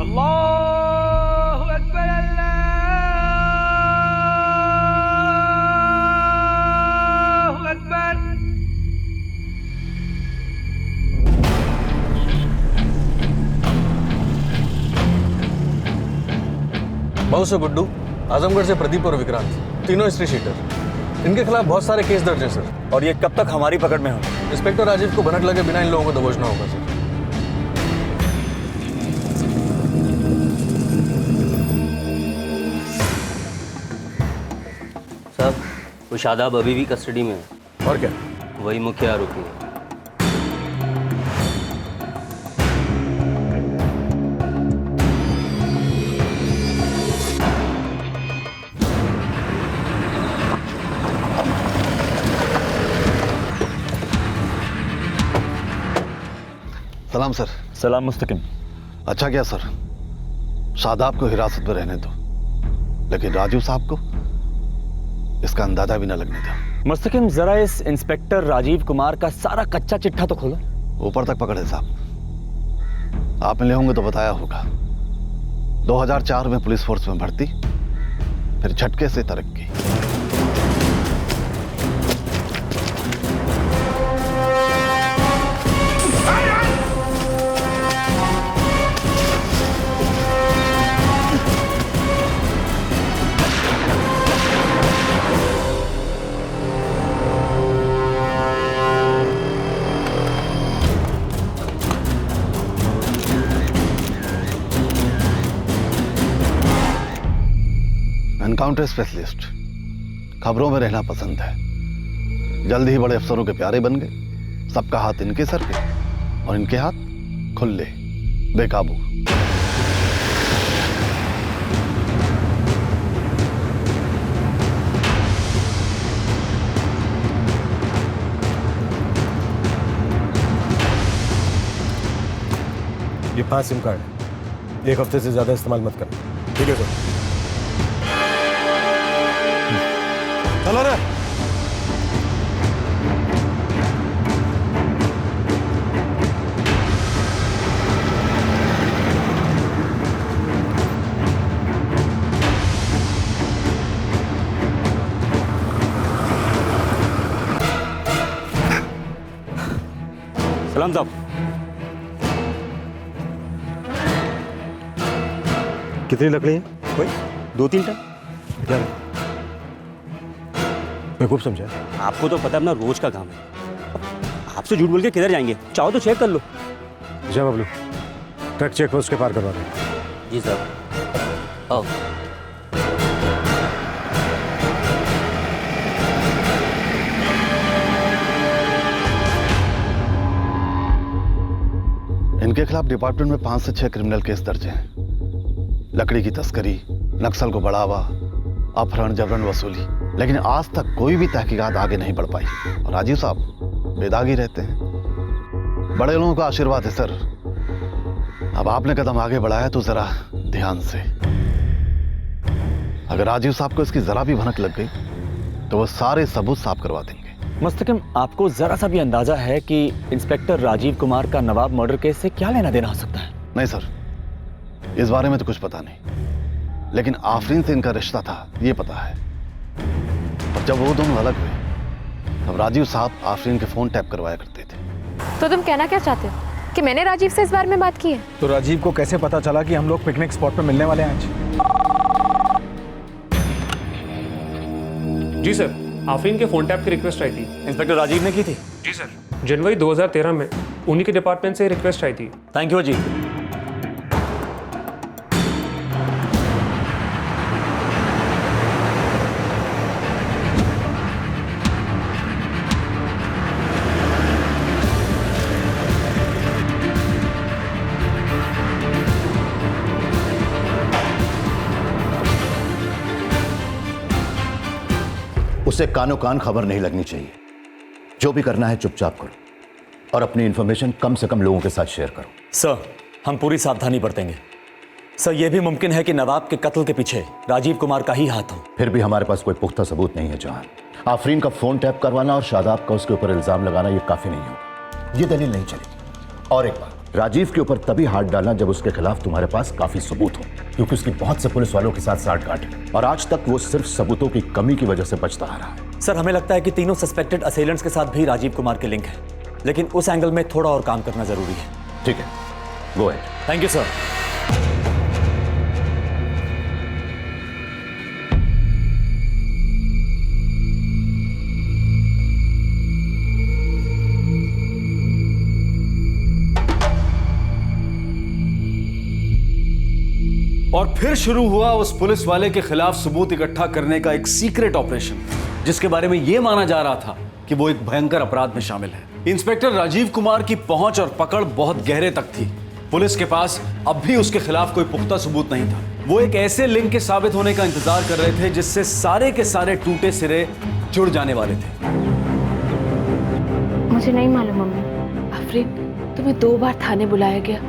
[SPEAKER 4] अल्लाहु अकबर, अल्लाहु अकबर।
[SPEAKER 21] मऊ से गुड्डू, आजमगढ़ से प्रदीप और विक्रांत, तीनों हिस्ट्री शीटर। इनके खिलाफ बहुत सारे केस दर्ज हैं सर।
[SPEAKER 15] और ये कब तक हमारी पकड़ में होंगे?
[SPEAKER 21] इंस्पेक्टर राजीव को भनक लगे बिना इन लोगों को दबोचना होगा सर।
[SPEAKER 19] साहब वो शादाब अभी भी कस्टडी में है।
[SPEAKER 21] और क्या?
[SPEAKER 19] वही मुख्य आरोपी है।
[SPEAKER 8] सलाम सर।
[SPEAKER 18] सलाम मुस्तकिम।
[SPEAKER 8] अच्छा क्या सर, शादाब को हिरासत में रहने दो, लेकिन राजू साहब को इसका अंदाजा भी न लगने दो।
[SPEAKER 15] मुस्तकिम जरा इस इंस्पेक्टर राजीव कुमार का सारा कच्चा चिट्ठा तो खोलो।
[SPEAKER 8] ऊपर तक पकड़े साहब, आप मिले होंगे तो बताया होगा। 2004 में पुलिस फोर्स में भर्ती, फिर झटके से तरक्की। एनकाउंटर स्पेशलिस्ट, खबरों में रहना पसंद है। जल्द ही बड़े अफसरों के प्यारे बन गए। सबका हाथ इनके सर पे और इनके हाथ खुले, बेकाबू।
[SPEAKER 12] ये 5 सिम कार्ड है, 1 हफ्ते से ज्यादा इस्तेमाल मत करना। ठीक है सर। चलो रे।
[SPEAKER 15] सलाम साहब।
[SPEAKER 12] कितनी लकड़ी है?
[SPEAKER 15] कोई 2-3 टन।
[SPEAKER 12] क्या मैं खूब समझा।
[SPEAKER 15] आपको तो पता है अपना रोज का काम है, आपसे झूठ बोल के किधर जाएंगे? चाहो तो चेक कर लो।
[SPEAKER 12] जा बबलू, ट्रक चेक पोस्ट के पार करवा दो।
[SPEAKER 19] जी साहब। आओ।
[SPEAKER 8] इनके खिलाफ डिपार्टमेंट में 5 से 6 क्रिमिनल केस दर्ज हैं। लकड़ी की तस्करी, नक्सल को बढ़ावा, अपहरण, जबरन वसूली, लेकिन आज तक कोई भी तहकीकात आगे नहीं बढ़ पाई। और राजीव साहब बेदाग ही रहते हैं। बड़े लोगों का आशीर्वाद है सर। अब आपने कदम आगे बढ़ाया तो जरा ध्यान से। अगर राजीव साहब को इसकी जरा भी भनक लग गई तो वो सारे सबूत साफ करवा देंगे।
[SPEAKER 15] मुस्तकिम, आपको जरा सा भी अंदाजा है कि इंस्पेक्टर राजीव कुमार का नवाब मर्डर केस से क्या लेना देना हो सकता है?
[SPEAKER 8] नहीं सर, इस बारे में तो कुछ पता नहीं, लेकिन आफरीन से इनका रिश्ता था ये पता है। और जब वो दोनों अलग हुए तब राजीव साहब आफरीन के फोन टैप करवाया करते थे।
[SPEAKER 1] तो तुम कहना क्या चाहते हो कि मैंने राजीव से इस बारे में बात की है?
[SPEAKER 14] तो राजीव को कैसे पता चला कि हम लोग पिकनिक स्पॉट पे मिलने वाले हैं आज?
[SPEAKER 7] जी सर, आफरीन के फोन टैप की रिक्वेस्ट आई थी।
[SPEAKER 15] इंस्पेक्टर राजीव ने की थी?
[SPEAKER 7] जी सर, जनवरी 2013 में उन्हीं के डिपार्टमेंट से रिक्वेस्ट आई थी।
[SPEAKER 15] Thank you Ajit.
[SPEAKER 11] उसे कानो कान खबर नहीं लगनी चाहिए। जो भी करना है चुपचाप करो और अपनी इंफॉर्मेशन कम से कम लोगों के साथ शेयर करो।
[SPEAKER 15] सर, हम पूरी सावधानी बरतेंगे। सर, यह भी मुमकिन है कि नवाब के कत्ल के पीछे राजीव कुमार का ही हाथ हो।
[SPEAKER 11] फिर भी हमारे पास कोई पुख्ता सबूत नहीं है जहान। आफरीन का फोन टैप करवाना और शादाब का उसके ऊपर इल्जाम लगाना यह काफी नहीं होगा। ये दलील नहीं चलेगी। और एक बात, राजीव के ऊपर तभी हाथ डालना जब उसके खिलाफ तुम्हारे पास काफी सबूत हो, क्योंकि उसकी बहुत से पुलिस वालों के साथ साठगांठ है और आज तक वो सिर्फ सबूतों की कमी की वजह से बचता आ रहा है।
[SPEAKER 15] सर, हमें लगता है कि तीनों सस्पेक्टेड असेलेंट्स के साथ भी राजीव कुमार के लिंक है, लेकिन उस एंगल में थोड़ा और काम करना जरूरी है।
[SPEAKER 11] ठीक है, go ahead.
[SPEAKER 15] Thank you sir.
[SPEAKER 9] और फिर शुरू हुआ उस पुलिस वाले के खिलाफ सबूत इकट्ठा करने का एक सीक्रेट ऑपरेशन, जिसके बारे में यह माना जा रहा था कि वो एक भयंकर अपराध में शामिल है। इंस्पेक्टर राजीव कुमार की पहुंच और पकड़ बहुत गहरे तक थी। पुलिस के पास अब भी उसके खिलाफ कोई पुख्ता सबूत नहीं था। वो एक ऐसे लिंक के साबित होने का इंतजार कर रहे थे जिससे सारे के सारे टूटे सिरे जुड़ जाने वाले थे।
[SPEAKER 1] मुझे नहीं मालूम मम्मी।
[SPEAKER 6] आफरीन, तुम्हें 2 बार थाने बुलाया गया।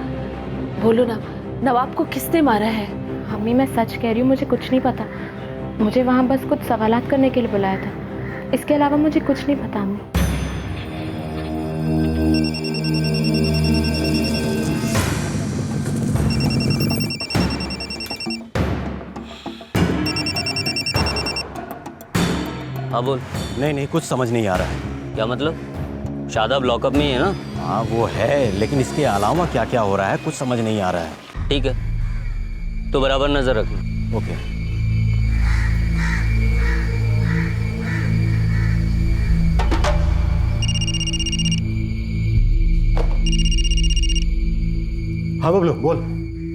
[SPEAKER 6] बोलो ना, नवाब को किसने मारा है?
[SPEAKER 1] मम्मी, मैं सच कह रही हूँ, मुझे कुछ नहीं पता। मुझे वहाँ बस कुछ सवालात करने के लिए बुलाया था, इसके अलावा मुझे कुछ नहीं पता। मम्मी,
[SPEAKER 19] हाँ बोल।
[SPEAKER 12] नहीं कुछ समझ नहीं आ रहा है।
[SPEAKER 19] क्या मतलब? शादाब लॉकअप में ही है ना?
[SPEAKER 12] हाँ वो है, लेकिन इसके अलावा क्या क्या हो रहा है कुछ समझ नहीं आ रहा है।
[SPEAKER 19] ठीक है, तो बराबर नजर रखना।
[SPEAKER 12] ओके। हाँ बबलू बोल।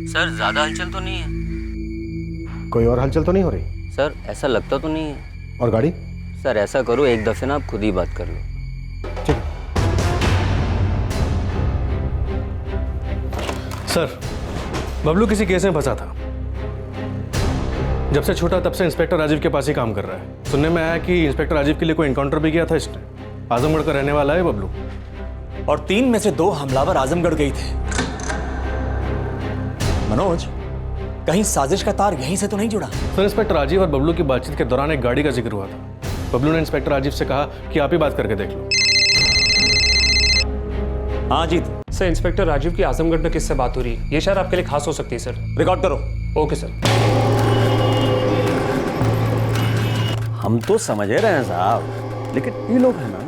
[SPEAKER 19] सर, ज्यादा हलचल तो नहीं है?
[SPEAKER 12] कोई और हलचल तो नहीं हो रही?
[SPEAKER 19] सर, ऐसा लगता तो नहीं है।
[SPEAKER 12] और गाड़ी?
[SPEAKER 19] सर, ऐसा करो, एक दफे ना आप खुद ही बात कर लो।
[SPEAKER 12] ठीक है। सर, बबलू किसी केस में फंसा था। जब से छोटा तब से इंस्पेक्टर राजीव के पास ही काम कर रहा है। सुनने में आया कि इंस्पेक्टर राजीव के लिए कोई एनकाउंटर भी किया था इसने। आजमगढ़ का रहने वाला है बबलू।
[SPEAKER 15] और 3 में से 2 हमलावर आजमगढ़ गए थे। मनोज, कहीं साजिश का तार यहीं से तो नहीं जुड़ा?
[SPEAKER 12] सर, इंस्पेक्टर राजीव और बबलू की बातचीत के दौरान एक गाड़ी का जिक्र हुआ था। बबलू ने इंस्पेक्टर राजीव से कहा कि आप ही बात करके देख लो।
[SPEAKER 15] हाँ जीत।
[SPEAKER 7] सर, इंस्पेक्टर राजीव की आजमगढ़ में किससे बात हो रही है? ये शायद आपके लिए खास हो सकती है सर।
[SPEAKER 15] रिकॉर्ड करो।
[SPEAKER 7] Okay sir.
[SPEAKER 20] हम तो समझ रहे हैं साहब, लेकिन ये लोग हैं ना,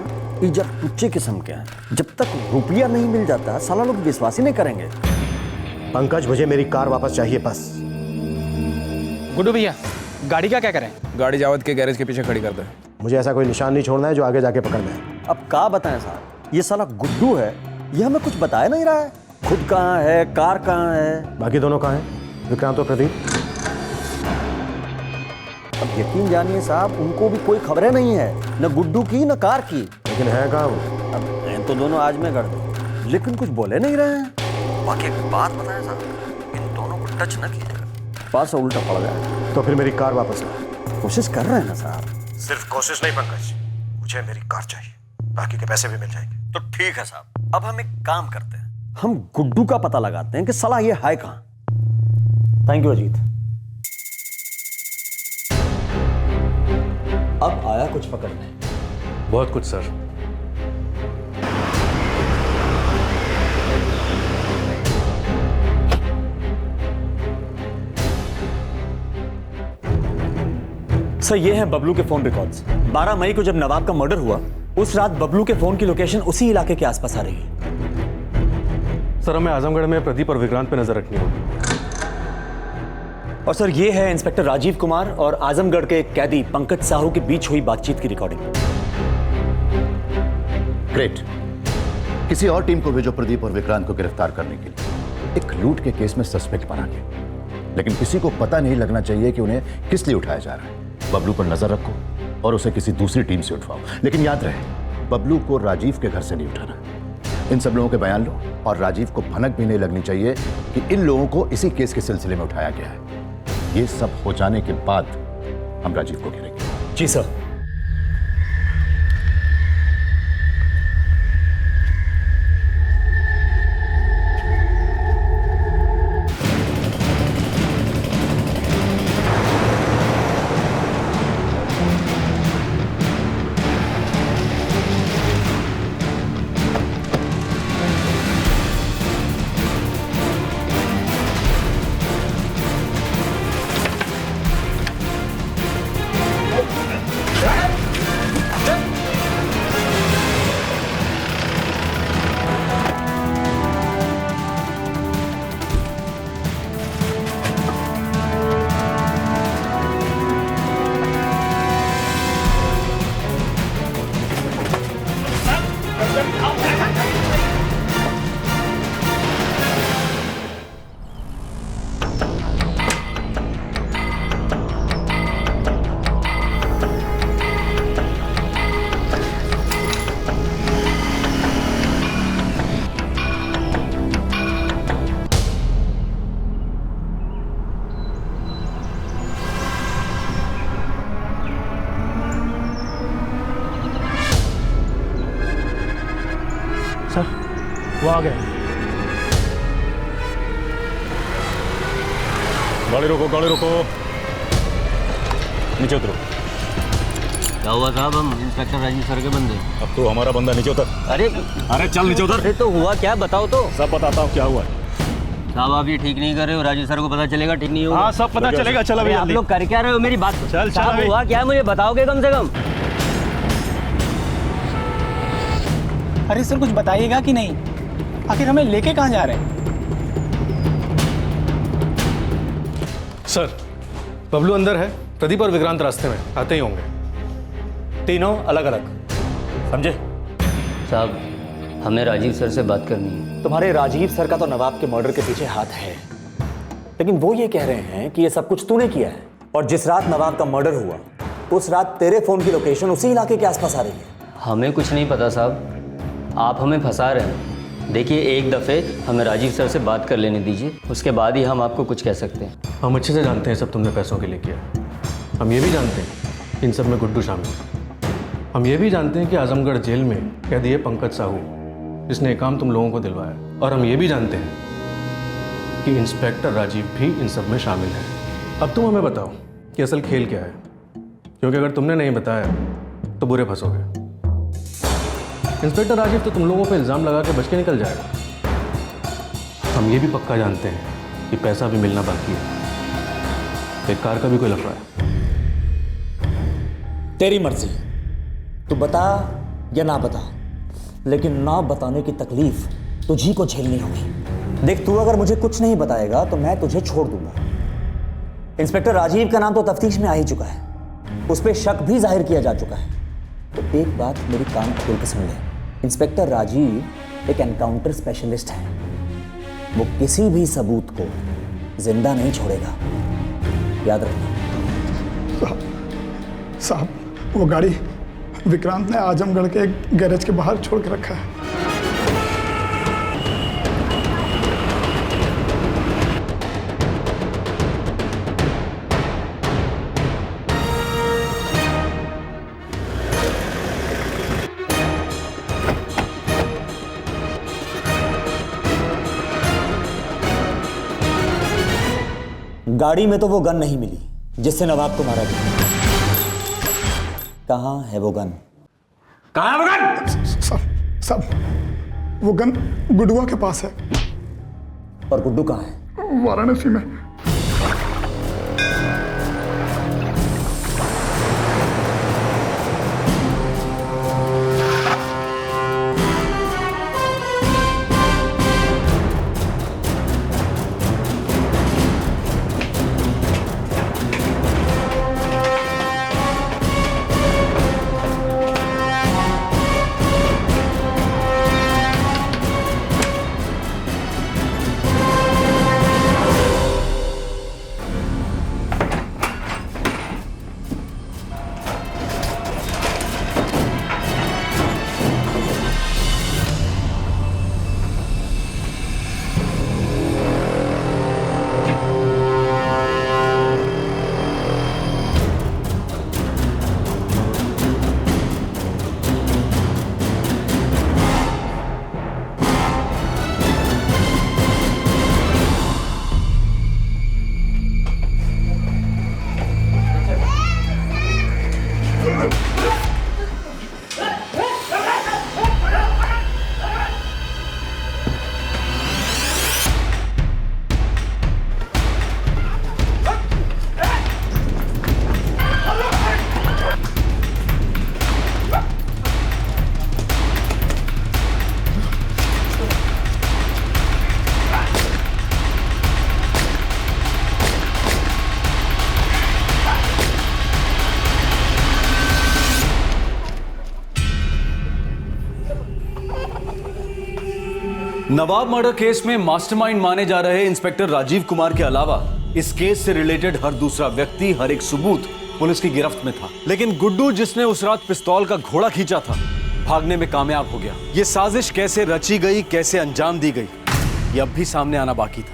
[SPEAKER 20] ये जब टुच्चे किस्म के हैं। जब तक रुपया नहीं मिल जाता साला लोग विश्वास ही नहीं करेंगे।
[SPEAKER 12] पंकज, मुझे मेरी कार वापस चाहिए बस।
[SPEAKER 22] गुड्डू भैया, गाड़ी का क्या करें?
[SPEAKER 5] गाड़ी जावद के गैरेज के पीछे खड़ी कर दे।
[SPEAKER 12] मुझे ऐसा कोई निशान नहीं छोड़ना है जो आगे जाके पकड़ में।
[SPEAKER 20] अब क्या बताएं साहब, ये साला गुड्डू है, ये हमें कुछ बताया नहीं रहा है। खुद कहाँ है, कार कहाँ है,
[SPEAKER 12] बाकी दोनों कहाँ हैं? विक्रांत और प्रदीप।
[SPEAKER 20] अब यकीन जानिए साहब, उनको भी कोई खबरें नहीं है, न गुड्डू की न कार की।
[SPEAKER 12] लेकिन है कहाँ वो?
[SPEAKER 20] अब तो दोनों आज में कर दो, लेकिन कुछ बोले नहीं रहे हैं। बाकी एक बात बताएं साहब, इन दोनों को टच न कीजिएगा, पास उल्टा पड़ जाए।
[SPEAKER 12] तो फिर मेरी कार वापस ला।
[SPEAKER 20] कोशिश कर रहे हैं ना साहब?
[SPEAKER 12] सिर्फ कोशिश नहीं पंकज, मुझे मेरी कार चाहिए, बाकी के पैसे भी मिल जाएंगे।
[SPEAKER 20] तो ठीक है साहब, अब हम एक काम करते हैं, हम गुड्डू का पता लगाते हैं कि साला ये है कहाँ।
[SPEAKER 15] Thank you Ajit. अब आया कुछ पकड़ने।
[SPEAKER 21] बहुत कुछ सर।
[SPEAKER 15] सर ये हैं बबलू के फोन रिकॉर्ड्स। 12 मई को जब नवाब का मर्डर हुआ उस रात बबलू के फोन की लोकेशन उसी इलाके के आसपास आ रही है।
[SPEAKER 21] सर हमें आजमगढ़ में प्रदीप और विक्रांत पे नजर रखनी होगी।
[SPEAKER 15] और सर ये है इंस्पेक्टर राजीव कुमार और आजमगढ़ के एक कैदी पंकज साहू के बीच हुई बातचीत की रिकॉर्डिंग।
[SPEAKER 11] ग्रेट। किसी और टीम को भेजो प्रदीप और विक्रांत को गिरफ्तार करने के लिए, एक लूट के केस में सस्पेक्ट बना के। लेकिन किसी को पता नहीं लगना चाहिए कि उन्हें किस लिए उठाया जा रहा है। बबलू पर नजर रखो और उसे किसी दूसरी टीम से उठवाओ, लेकिन याद रहे बबलू को राजीव के घर से नहीं उठाना। इन सब लोगों के बयान लो और राजीव को भनक भी नहीं लगनी चाहिए कि इन लोगों को इसी केस के सिलसिले में उठाया गया है। ये सब हो जाने के बाद हम राजीव को घेरेंगे।
[SPEAKER 15] जी सर।
[SPEAKER 21] वो आ गए। गाड़ी रोको, गाड़ी रोको। नीचे उतरो।
[SPEAKER 19] क्या हुआ साहब? हम इंस्पेक्टर राजीव सर के बंदे।
[SPEAKER 21] अब तो हमारा बंदा नीचे उतर।
[SPEAKER 19] अरे
[SPEAKER 21] चल नीचे उतर।
[SPEAKER 19] अरे तो हुआ क्या, बताओ तो।
[SPEAKER 21] सब बताता हूँ क्या हुआ।
[SPEAKER 19] साहब आप ये ठीक नहीं कर रहे हो, राजीव सर को पता चलेगा ठीक नहीं होगा।
[SPEAKER 21] हाँ सब पता चलेगा। चल अभी
[SPEAKER 19] आप लोग कर क्या रहे हो, मेरी बात
[SPEAKER 21] चल
[SPEAKER 19] साहब हुआ क्या मुझे बताओगे कम से कम।
[SPEAKER 22] अरे सर कुछ बताइएगा कि नहीं, आखिर हमें लेके कहाँ जा रहे हैं?
[SPEAKER 21] सर बबलू अंदर है, प्रदीप और विक्रांत रास्ते में आते ही होंगे।
[SPEAKER 15] तीनों अलग अलग, समझे?
[SPEAKER 19] साहब हमें राजीव सर से बात करनी है।
[SPEAKER 15] तुम्हारे राजीव सर का तो नवाब के मर्डर के पीछे हाथ है, लेकिन वो ये कह रहे हैं कि ये सब कुछ तूने किया है। और जिस रात नवाब का मर्डर हुआ उस रात तेरे फोन की लोकेशन उसी इलाके के आसपास आ रही है।
[SPEAKER 19] हमें कुछ नहीं पता साहब, आप हमें फंसा रहे हैं। देखिए एक दफ़े हमें राजीव सर से बात कर लेने दीजिए, उसके बाद ही हम आपको कुछ कह सकते हैं।
[SPEAKER 21] हम अच्छे से जानते हैं सब तुमने पैसों के लिए किया। हम ये भी जानते हैं इन सब में गुड्डू शामिल है। हम ये भी जानते हैं कि आजमगढ़ जेल में कैदी है पंकज साहू, जिसने काम तुम लोगों को दिलवाया। और हम ये भी जानते हैं कि इंस्पेक्टर राजीव भी इन सब में शामिल है। अब तुम हमें बताओ कि असल खेल क्या है, क्योंकि अगर तुमने नहीं बताया तो बुरे फंसोगे। इंस्पेक्टर राजीव तो तुम लोगों पे इल्ज़ाम लगा के बच के निकल जाएगा। हम ये भी पक्का जानते हैं कि पैसा भी मिलना बाकी है। एक कार का भी कोई लफड़ा है।
[SPEAKER 15] तेरी मर्जी, तू बता या ना बता, लेकिन ना बताने की तकलीफ तुझी को झेलनी होगी। देख तू अगर मुझे कुछ नहीं बताएगा तो मैं तुझे छोड़ दूंगा। इंस्पेक्टर राजीव का नाम तो तफ्तीश में आ ही चुका है, उस पर शक भी जाहिर किया जा चुका है। तो एक बात मेरी कान खोल के सुन ले, इंस्पेक्टर राजीव एक एनकाउंटर स्पेशलिस्ट है। वो किसी भी सबूत को जिंदा नहीं छोड़ेगा, याद रखना।
[SPEAKER 10] साहब वो गाड़ी विक्रांत ने आजमगढ़ के एक गैरेज के बाहर छोड़ के रखा है।
[SPEAKER 15] गाड़ी में तो वो गन नहीं मिली जिससे नवाब को मारा गया। कहाँ है वो गन? कहाँ है वो गन?
[SPEAKER 10] सब वो गन गुडुआ के पास है।
[SPEAKER 15] और गुड्डू कहाँ है?
[SPEAKER 10] वाराणसी में।
[SPEAKER 9] नवाब मर्डर केस में मास्टरमाइंड माने जा रहे इंस्पेक्टर राजीव कुमार के अलावा इस केस से रिलेटेड हर दूसरा व्यक्ति, हर एक सबूत पुलिस की गिरफ्त में था। लेकिन गुड्डू, जिसने उस रात पिस्तौल का घोड़ा खींचा था, भागने में कामयाब हो गया। ये साजिश कैसे रची गई, कैसे अंजाम दी गई, ये अब भी सामने आना बाकी था।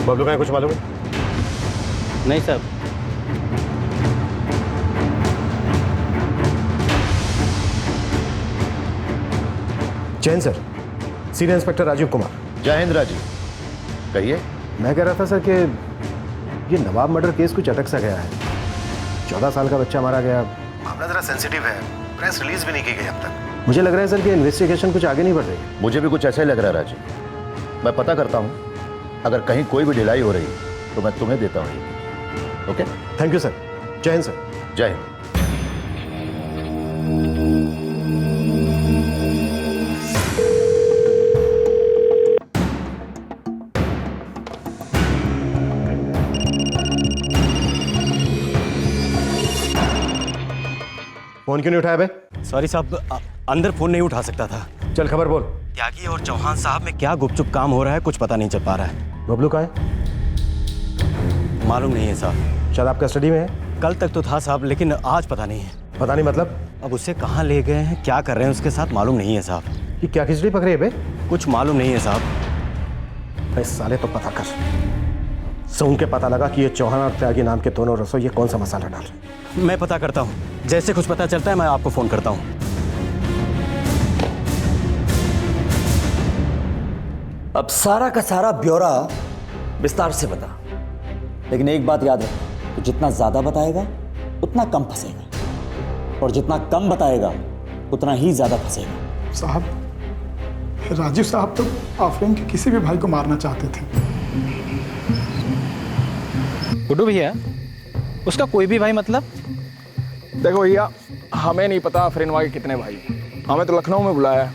[SPEAKER 12] बबलू का कुछ मालूम है?
[SPEAKER 19] नहीं साहब।
[SPEAKER 12] Jain sir, senior inspector Rajeev Kumar.
[SPEAKER 11] जय हिंद राजीव, कहिए।
[SPEAKER 12] मैं कह रहा था सर कि ये नवाब मर्डर केस कुछ अटक सा गया है। 14 साल का बच्चा मारा गया, मामला जरा सेंसिटिव है, प्रेस रिलीज भी नहीं की गई अब तक। मुझे लग रहा है सर कि इन्वेस्टिगेशन कुछ आगे नहीं बढ़ रही।
[SPEAKER 11] मुझे भी कुछ ऐसा ही लग रहा है राजीव। मैं पता करता हूँ, अगर कहीं कोई भी ढिलाई हो रही तो मैं तुम्हें देता हूँ। Okay,
[SPEAKER 12] thank you sir. जय हिंद सर।
[SPEAKER 11] जय हिंद।
[SPEAKER 12] फोन क्यों नहीं उठाया बे?
[SPEAKER 20] सॉरी साहब, अंदर फोन नहीं उठा सकता था।
[SPEAKER 12] चल खबर बोल।
[SPEAKER 20] त्यागी और चौहान साहब में क्या गुपचुप काम हो रहा है, कुछ पता नहीं चल पा रहा है।
[SPEAKER 12] बबलू कहाँ है?
[SPEAKER 20] मालूम नहीं है साहब।
[SPEAKER 12] शायद आपका स्टडी में है।
[SPEAKER 20] कल तक तो था साहब, लेकिन आज पता नहीं है।
[SPEAKER 12] पता नहीं मतलब?
[SPEAKER 20] अब उसे कहाँ ले गए हैं, क्या कर रहे हैं उसके साथ, मालूम नहीं है साहब।
[SPEAKER 12] ये क्या खिचड़ी पकड़ी है बे?
[SPEAKER 20] कुछ मालूम नहीं है साहब।
[SPEAKER 12] इस साले तो पता कर। सुन के पता लगा कि ये चौहान और त्यागी नाम के दोनों रसोई ये कौन सा मसाला डाल रहे।
[SPEAKER 20] मैं पता करता हूँ, जैसे कुछ पता चलता है मैं आपको फोन करता हूँ। अब सारा का सारा ब्यौरा विस्तार से बता, लेकिन एक बात याद रख, तो जितना ज्यादा बताएगा उतना कम फंसेगा, और जितना कम बताएगा उतना ही ज्यादा फंसेगा।
[SPEAKER 10] साहब, राजीव साहब तो आफरीन के किसी भी भाई को मारना चाहते थे।
[SPEAKER 5] गुड्डू भैया, उसका कोई भी भाई मतलब?
[SPEAKER 16] देखो भैया, हमें नहीं पता आफरीन के कितने भाई हैं। हमें तो लखनऊ में बुलाया है,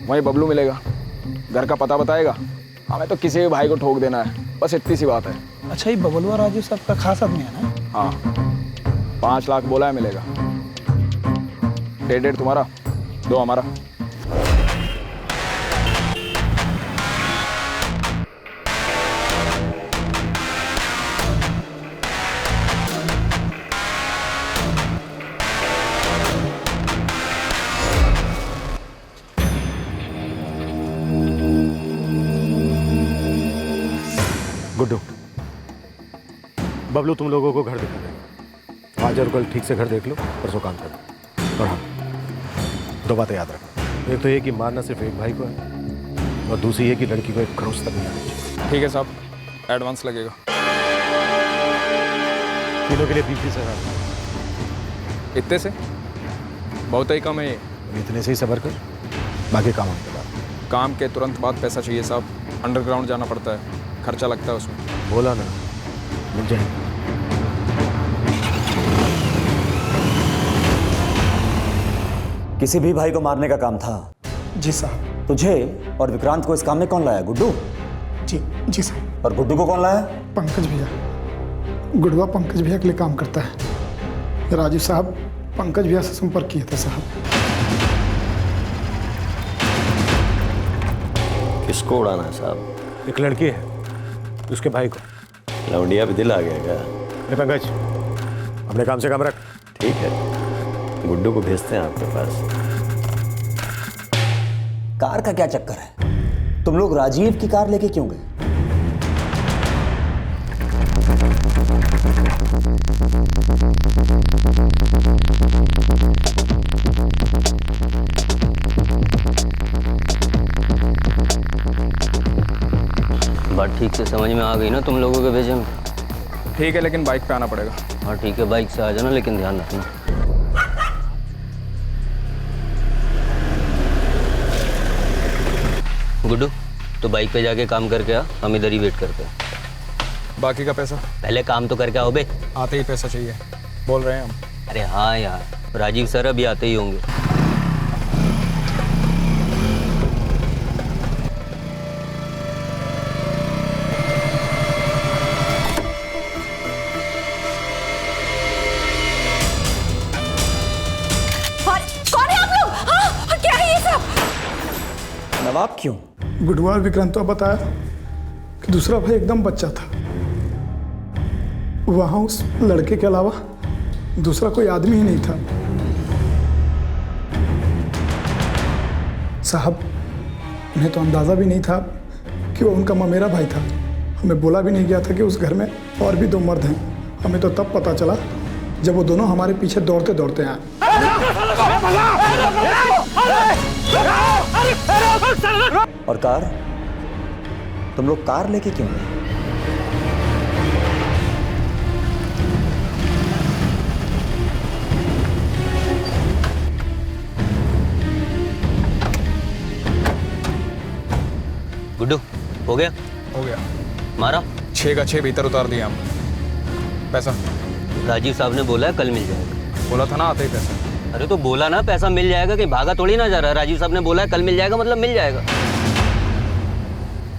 [SPEAKER 16] वहीं बबलू मिलेगा, घर का पता बताएगा, हमें तो किसी भी भाई को ठोक देना है, बस इतनी सी बात है।
[SPEAKER 2] अच्छा, ये बबलू और राजीव साहब का खास आदमी है ना?
[SPEAKER 16] हाँ, 5 लाख बोला है, मिलेगा। 1.5 तुम्हारा, 2 हमारा।
[SPEAKER 12] गुड्डू, बबलू तुम लोगों को घर दिखा दे। आज और कल ठीक से घर देख लो, परसों काम करो। और हाँ, 2 बातें याद रखो।
[SPEAKER 21] एक तो ये कि मारना सिर्फ एक भाई को है, और दूसरी ये कि लड़की को एक खरोच तक नहीं आनी चाहिए।
[SPEAKER 16] ठीक है साहब, एडवांस लगेगा।
[SPEAKER 21] तीनों के लिए 20,000।
[SPEAKER 16] इतने से बहुत ही कम है ये।
[SPEAKER 21] इतने से ही सबर कर, बाकी काम होने के बाद।
[SPEAKER 16] काम के तुरंत बाद पैसा चाहिए साहब, अंडरग्राउंड जाना पड़ता है, खर्चा लगता है उसमें।
[SPEAKER 21] बोला ना, मिल जाएंगे।
[SPEAKER 20] किसी भी भाई को मारने का काम था?
[SPEAKER 10] जी साहब।
[SPEAKER 20] तुझे और विक्रांत को इस काम में कौन लाया? गुड्डू?
[SPEAKER 10] जी साहब।
[SPEAKER 20] और गुड्डू को कौन लाया?
[SPEAKER 10] पंकज भैया। गुडवा पंकज भैया के लिए काम करता है। राजीव साहब पंकज भैया से संपर्क किए थे साहब।
[SPEAKER 12] किसको उड़ाना है साहब?
[SPEAKER 21] एक लड़की है, उसके भाई को।
[SPEAKER 12] लौंडिया भी दिल आ गया क्या?
[SPEAKER 21] अरे पंकज, अपने काम से काम रख।
[SPEAKER 12] ठीक है, गुड्डू को भेजते हैं आपके पास।
[SPEAKER 20] कार का क्या चक्कर है? तुम लोग राजीव की कार लेके क्यों गए?
[SPEAKER 19] बात ठीक से समझ में आ गई ना तुम लोगों के भेजे में?
[SPEAKER 16] ठीक है, लेकिन बाइक पे आना पड़ेगा।
[SPEAKER 19] हाँ ठीक है, बाइक से आ जाना, लेकिन ध्यान रखना। गुड्डू, तो बाइक पे जाके काम करके आ, हम इधर ही वेट करते हैं।
[SPEAKER 16] बाकी का पैसा
[SPEAKER 19] पहले काम तो करके आओ बे।
[SPEAKER 16] आते ही पैसा चाहिए बोल रहे हैं हम।
[SPEAKER 19] अरे हाँ यार, राजीव सर अभी आते ही होंगे।
[SPEAKER 6] कौन है आप लोग? हाँ, क्या है ये सब?
[SPEAKER 20] नवाब क्यों?
[SPEAKER 10] गुडवा और विक्रांत तो बताया कि दूसरा भाई एकदम बच्चा था। वहां उस लड़के के अलावा दूसरा कोई आदमी ही नहीं था। साहब, उन्हें तो अंदाजा भी नहीं था कि वो उनका ममेरा भाई था। हमें बोला भी नहीं गया था कि उस घर में और भी 2 मर्द हैं। हमें तो तब पता चला जब वो दोनों हमारे पीछे दौड़ते दौड़ते आए।
[SPEAKER 20] और कार? तुम लोग कार लेके क्यों गए?
[SPEAKER 19] गुड्डू, हो गया?
[SPEAKER 16] हो गया।
[SPEAKER 19] मारा?
[SPEAKER 16] 6 का 6 भीतर उतार दिया हम। पैसा?
[SPEAKER 19] राजीव साहब ने बोला है कल मिल जाएगा।
[SPEAKER 16] बोला था ना आते ही पैसा।
[SPEAKER 19] अरे तो बोला ना पैसा मिल जाएगा, कहीं भागा थोड़ी ना जा रहा है। राजीव साहब ने बोला है कल मिल जाएगा, मतलब मिल जाएगा।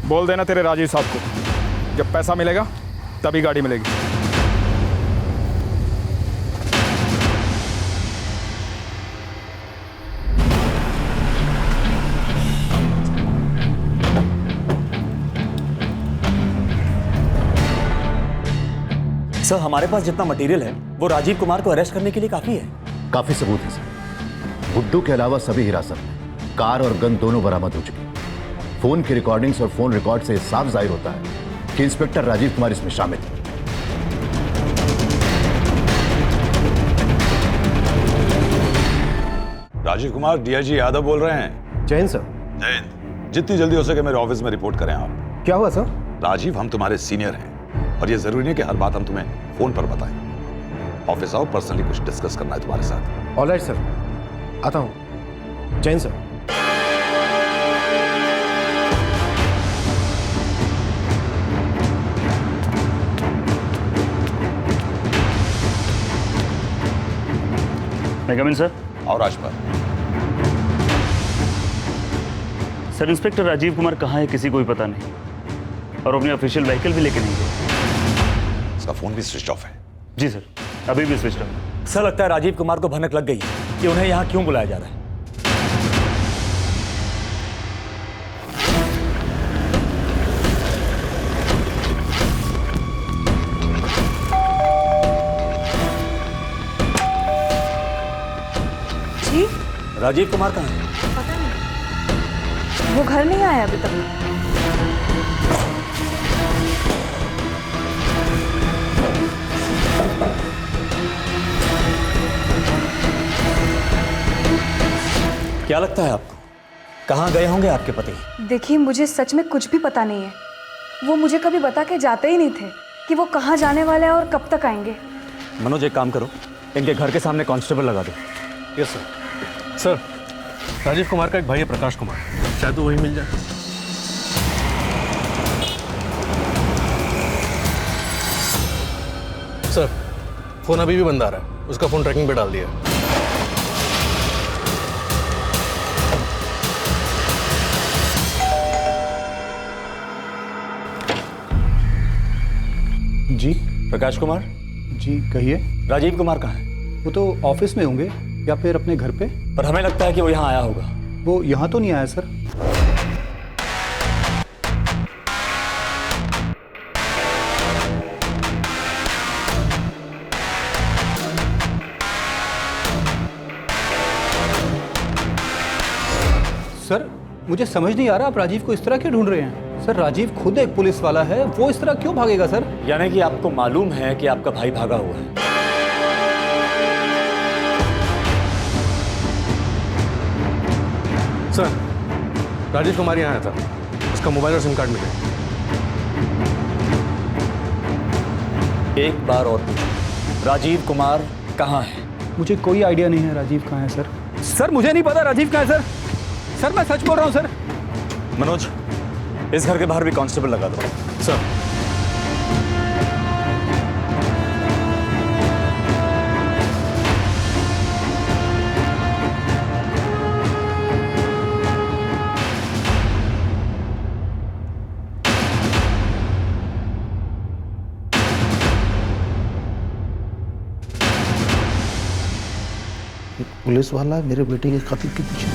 [SPEAKER 16] बोल देना तेरे राजीव साहब को, जब पैसा मिलेगा तभी गाड़ी मिलेगी।
[SPEAKER 20] सर, हमारे पास जितना मटेरियल है वो राजीव कुमार को अरेस्ट करने के लिए काफी है।
[SPEAKER 11] काफी सबूत है सर। गुड्डू के अलावा सभी हिरासत में। कार और गन दोनों बरामद हो चुकी। फोन की रिकॉर्डिंग्स और फोन रिकॉर्ड से साफ जाहिर होता है कि इंस्पेक्टर राजीव कुमार इसमें शामिल है।
[SPEAKER 13] राजीव कुमार, डीआईजी यादव बोल रहे हैं।
[SPEAKER 21] जैन सर।
[SPEAKER 13] जैन, जितनी जल्दी हो सके मेरे ऑफिस में रिपोर्ट करें आप।
[SPEAKER 21] क्या हुआ सर?
[SPEAKER 13] राजीव, हम तुम्हारे सीनियर हैं और ये जरूरी नहीं कि हर बात हम तुम्हें फोन पर बताएं। ऑफिस आओ, पर्सनली कुछ डिस्कस करना है तुम्हारे साथ।
[SPEAKER 21] ऑलराइट सर, आता हूँ। जैन सर।
[SPEAKER 17] मैं कम इन सर?
[SPEAKER 13] और राजपाल।
[SPEAKER 17] सर, इंस्पेक्टर राजीव कुमार कहाँ है किसी को भी पता नहीं, और अपनी ऑफिशियल व्हीकल भी लेके नहीं गए।
[SPEAKER 13] इसका फोन भी स्विच ऑफ है।
[SPEAKER 17] जी सर, अभी भी स्विच ऑफ।
[SPEAKER 20] सर, लगता है राजीव कुमार को भनक लग गई कि उन्हें यहाँ क्यों बुलाया जा रहा है।
[SPEAKER 3] जी?
[SPEAKER 20] राजीव कुमार कहाँ है?
[SPEAKER 3] पता नहीं, वो घर नहीं आया अभी तक।
[SPEAKER 20] क्या लगता है आपको कहाँ गए होंगे आपके पति?
[SPEAKER 3] देखिए, मुझे सच में कुछ भी पता नहीं है। वो मुझे कभी बता के जाते ही नहीं थे कि वो कहाँ जाने वाले हैं और कब तक आएंगे।
[SPEAKER 15] मनोज, एक काम करो, इनके घर के सामने कांस्टेबल लगा दो।
[SPEAKER 21] Yes sir. Sir, Rajeev Kumar का एक भाई है प्रकाश कुमार, शायद तो वही मिल जाए। सर, फोन अभी भी बंद आ रहा है, उसका फोन ट्रैकिंग पे डाल दिया।
[SPEAKER 15] जी प्रकाश कुमार।
[SPEAKER 4] जी कहिए।
[SPEAKER 15] राजीव कुमार कहाँ है?
[SPEAKER 4] वो तो ऑफिस में होंगे या फिर अपने घर पे।
[SPEAKER 15] पर हमें लगता है कि वो यहाँ आया होगा।
[SPEAKER 4] वो यहाँ तो नहीं आया सर। सर मुझे समझ नहीं आ रहा, आप राजीव को इस तरह क्यों ढूंढ रहे हैं? सर राजीव खुद एक पुलिस वाला है, वो इस तरह क्यों भागेगा सर?
[SPEAKER 15] यानी कि आपको मालूम है कि आपका भाई भागा हुआ है।
[SPEAKER 21] सर, राजीव कुमार यहाँ आया था, उसका मोबाइल और सिम कार्ड मिले।
[SPEAKER 15] एक बार और पूछो, राजीव कुमार कहाँ है?
[SPEAKER 4] मुझे कोई आइडिया नहीं है राजीव कहाँ है सर।
[SPEAKER 9] सर मुझे नहीं पता राजीव कहाँ है सर। सर मैं सच बोल रहा हूँ सर।
[SPEAKER 15] मनोज, इस घर के बाहर भी कांस्टेबल लगा दो।
[SPEAKER 21] सर।
[SPEAKER 8] पुलिस वाला मेरे बेटे के कत्ल के पीछे।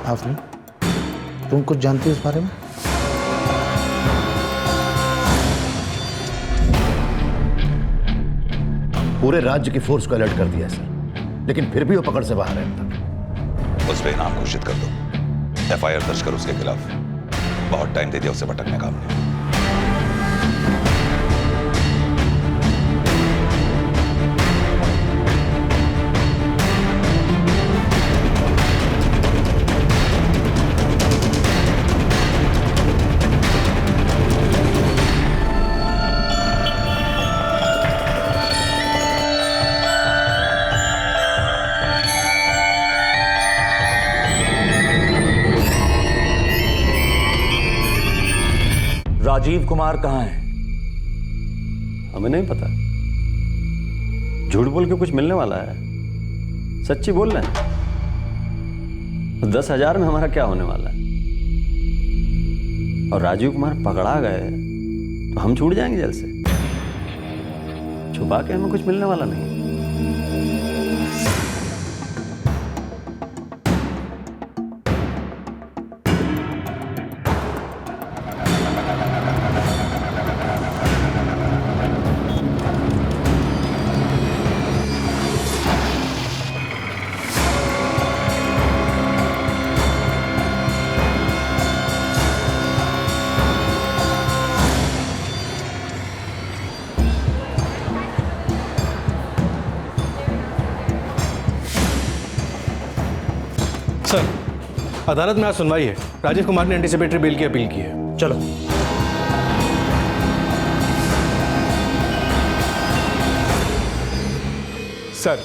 [SPEAKER 8] आफरीन, तुम कुछ जानती हो इस बारे में?
[SPEAKER 11] पूरे राज्य की फोर्स को अलर्ट कर दिया सर, लेकिन फिर भी वो पकड़ से बाहर है।
[SPEAKER 13] उस पे इनाम घोषित कर दो, FIR दर्ज कर उसके खिलाफ। बहुत टाइम दे दिया उसे भटकने का हमने।
[SPEAKER 15] राजीव कुमार कहाँ है?
[SPEAKER 12] हमें नहीं पता। झूठ बोल के कुछ मिलने वाला है? सच्ची बोल रहे हैं? 10,000 में हमारा क्या होने वाला है? और राजीव कुमार पकड़ा गए तो हम छूट जाएंगे जेल से। छुपा के हमें कुछ मिलने वाला नहीं।
[SPEAKER 21] सर, अदालत में आज सुनवाई है। राजीव कुमार ने एंटीसिपेटरी बेल की अपील की है।
[SPEAKER 15] चलो।
[SPEAKER 18] सर,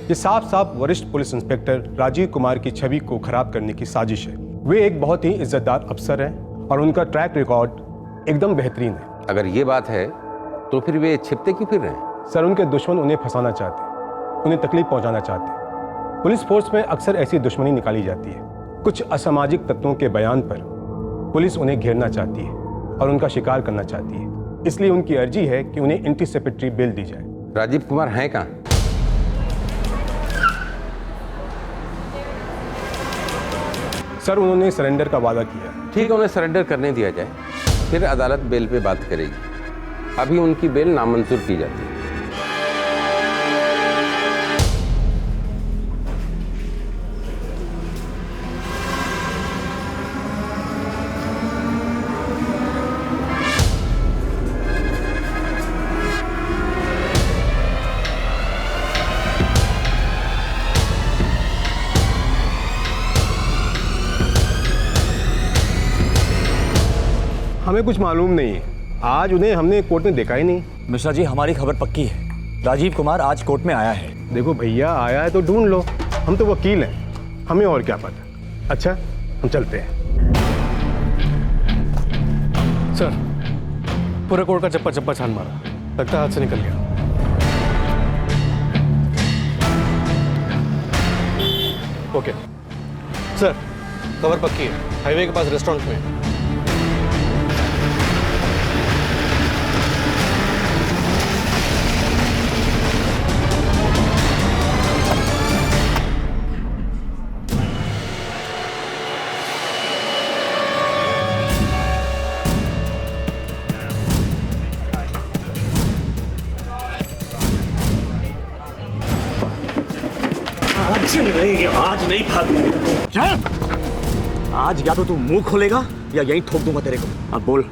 [SPEAKER 18] ये साफ साफ वरिष्ठ पुलिस इंस्पेक्टर राजीव कुमार की छवि को खराब करने की साजिश है। वे एक बहुत ही इज्जतदार अफसर हैं और उनका ट्रैक रिकॉर्ड एकदम बेहतरीन है।
[SPEAKER 23] अगर ये बात है तो फिर वे छिपते क्यों फिर रहे हैं?
[SPEAKER 18] सर, उनके दुश्मन उन्हें फंसाना चाहते हैं, उन्हें तकलीफ पहुंचाना चाहते हैं। पुलिस फोर्स में अक्सर ऐसी दुश्मनी निकाली जाती है। कुछ असामाजिक तत्वों के बयान पर पुलिस उन्हें घेरना चाहती है और उनका शिकार करना चाहती है। इसलिए उनकी अर्जी है कि उन्हें एंटीसिपेटरी बेल दी जाए।
[SPEAKER 23] राजीव कुमार हैं कहाँ?
[SPEAKER 18] सर, उन्होंने सरेंडर का वादा किया।
[SPEAKER 23] ठीक है, उन्हें सरेंडर करने दिया जाए, फिर अदालत बेल पे बात करेगी। अभी उनकी बेल नामंजूर की जाती है।
[SPEAKER 18] हमें कुछ मालूम नहीं है। आज उन्हें हमने कोर्ट में देखा ही नहीं।
[SPEAKER 15] मिश्रा जी, हमारी खबर पक्की है, राजीव कुमार आज कोर्ट में आया है।
[SPEAKER 18] देखो भैया, आया है तो ढूंढ लो, हम तो वकील हैं, हमें और क्या पता। अच्छा, हम चलते हैं। सर, पूरे कोर्ट का चप्पा चप्पा छान मारा, लगता है हाथ से निकल गया। ओके सर, खबर पक्की है, हाईवे के पास रेस्टोरेंट में।
[SPEAKER 15] आज नहीं भागूंगा। आज या तो तू मुंह खोलेगा या यहीं ठोक दूंगा तेरे को। अब बोल,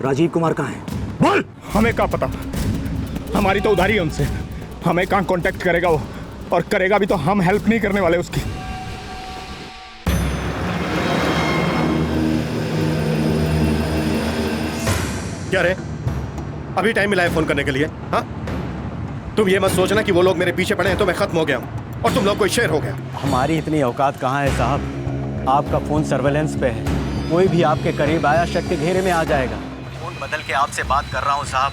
[SPEAKER 15] राजीव कुमार कहाँ है?
[SPEAKER 10] बोल। हमें क्या पता, हमारी तो उधारी है उनसे। हमें कहाँ कांटेक्ट करेगा वो, और करेगा भी तो हम हेल्प नहीं करने वाले उसकी।
[SPEAKER 1] क्या रे, अभी टाइम मिला है फोन करने के लिए? हाँ, तुम ये मत सोचना कि वो लोग मेरे पीछे पड़े हैं तो मैं खत्म हो गया हूँ और तुम लोग कोई शेर हो गया।
[SPEAKER 20] हमारी इतनी औकात कहाँ है साहब? आपका फोन सर्वेलेंस पे है, कोई भी आपके करीब आया शक के घेरे में आ जाएगा। फोन बदल के आपसे बात कर रहा हूँ साहब,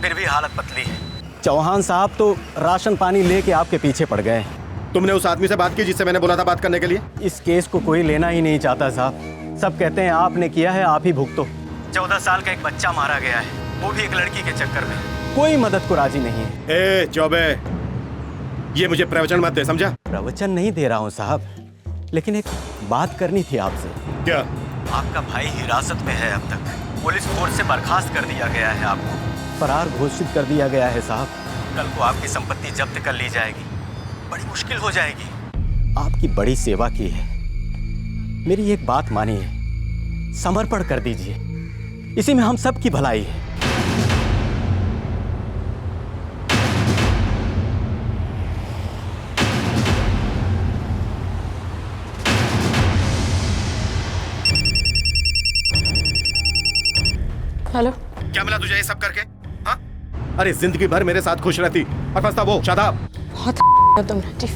[SPEAKER 20] फिर भी हालत पतली है। चौहान साहब तो राशन पानी लेके आपके पीछे पड़ गए।
[SPEAKER 1] तुमने उस आदमी से बात की जिससे मैंने बोला था बात करने के लिए?
[SPEAKER 20] इस केस को कोई लेना ही नहीं चाहता साहब। सब कहते हैं आपने किया है, आप ही भुगतो। 14 साल का एक बच्चा मारा गया है, वो भी एक लड़की के चक्कर में। कोई मदद को राजी नहीं है।
[SPEAKER 1] ए चौबे, ये मुझे प्रवचन मत दे, समझा?
[SPEAKER 20] प्रवचन नहीं दे रहा हूँ साहब, लेकिन एक बात करनी थी आपसे।
[SPEAKER 1] क्या?
[SPEAKER 20] आपका भाई हिरासत में है अब तक, पुलिस फोर्स से बर्खास्त कर दिया गया है, आपको फरार घोषित कर दिया गया है साहब। कल को आपकी संपत्ति जब्त कर ली जाएगी, बड़ी मुश्किल हो जाएगी। आपकी बड़ी सेवा की है, मेरी एक बात मानिए, समर्पण कर दीजिए, इसी में हम सब की भलाई है।
[SPEAKER 6] हेलो,
[SPEAKER 1] क्या मिला तुझे ये सब करके? हाँ? अरे जिंदगी भर मेरे साथ खुश रहती और बस था वो शादाब।
[SPEAKER 6] बहुत तुम राजीव,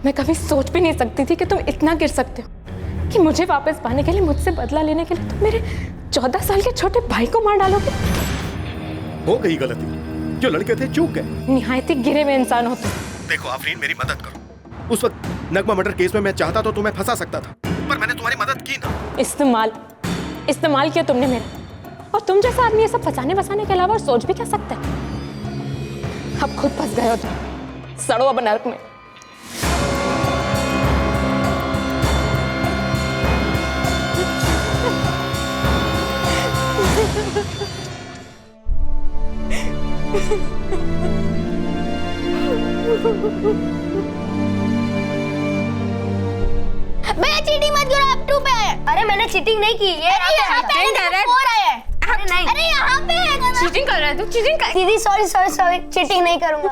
[SPEAKER 6] मैं कभी सोच भी नहीं सकती थी कि तुम इतना गिर सकते हो कि मुझे वापस पाने के लिए, मुझसे बदला लेने के लिए तुम मेरे 14 साल के छोटे भाई को मार डालोगे।
[SPEAKER 1] हो गई गलती, जो लड़के थे चूक गए।
[SPEAKER 6] निहायत ही गिरे हुए इंसान हो तुम।
[SPEAKER 1] देखो आफरीन, मेरी मदद करो। उस वक्त नगमा मर्डर केस में मैं चाहता तो तुम्हें फंसा सकता था, पर मैंने तुम्हारी मदद की ना।
[SPEAKER 6] इस्तेमाल किया तुमने मेरा, और तुम जैसा आदमी ये सब फंसाने बसाने के अलावा और सोच भी क्या सकता है? अब खुद फंस गए हो तुम, सड़ो अब नरक में।
[SPEAKER 7] भैया चीटिंग मत करो, आप 2 पे आए। अरे मैंने चीटिंग नहीं की, ये यहाँ पे 4 आए। अरे नहीं, अरे यहाँ पे है।
[SPEAKER 6] चीटिंग कर रहा है तू, चीटिंग कर।
[SPEAKER 7] दीदी सॉरी, चीटिंग नहीं करूंगा।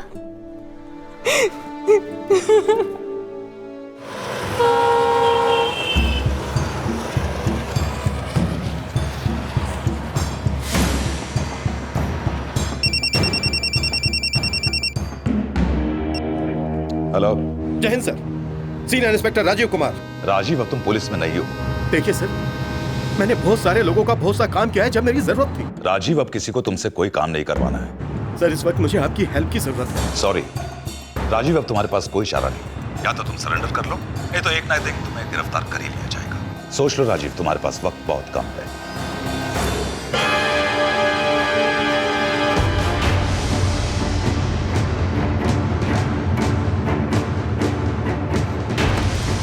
[SPEAKER 13] हेलो।
[SPEAKER 1] जय Hind sir, senior inspector Rajeev Kumar.
[SPEAKER 13] Rajeev, अब तुम पुलिस में नहीं हो।
[SPEAKER 1] देखिए सर, मैंने बहुत सारे लोगों का बहुत सा काम किया है जब मेरी जरूरत थी।
[SPEAKER 13] राजीव, अब किसी को तुमसे कोई काम नहीं करवाना है।
[SPEAKER 1] सर, इस वक्त मुझे आपकी हेल्प की जरूरत है।
[SPEAKER 13] सॉरी राजीव, अब तुम्हारे पास कोई इशारा नहीं। या तो तुम सरेंडर कर लो, नहीं तो एक ना एक दिन तुम्हें गिरफ्तार कर ही लिया जाएगा। सोच लो राजीव, तुम्हारे पास वक्त बहुत कम है।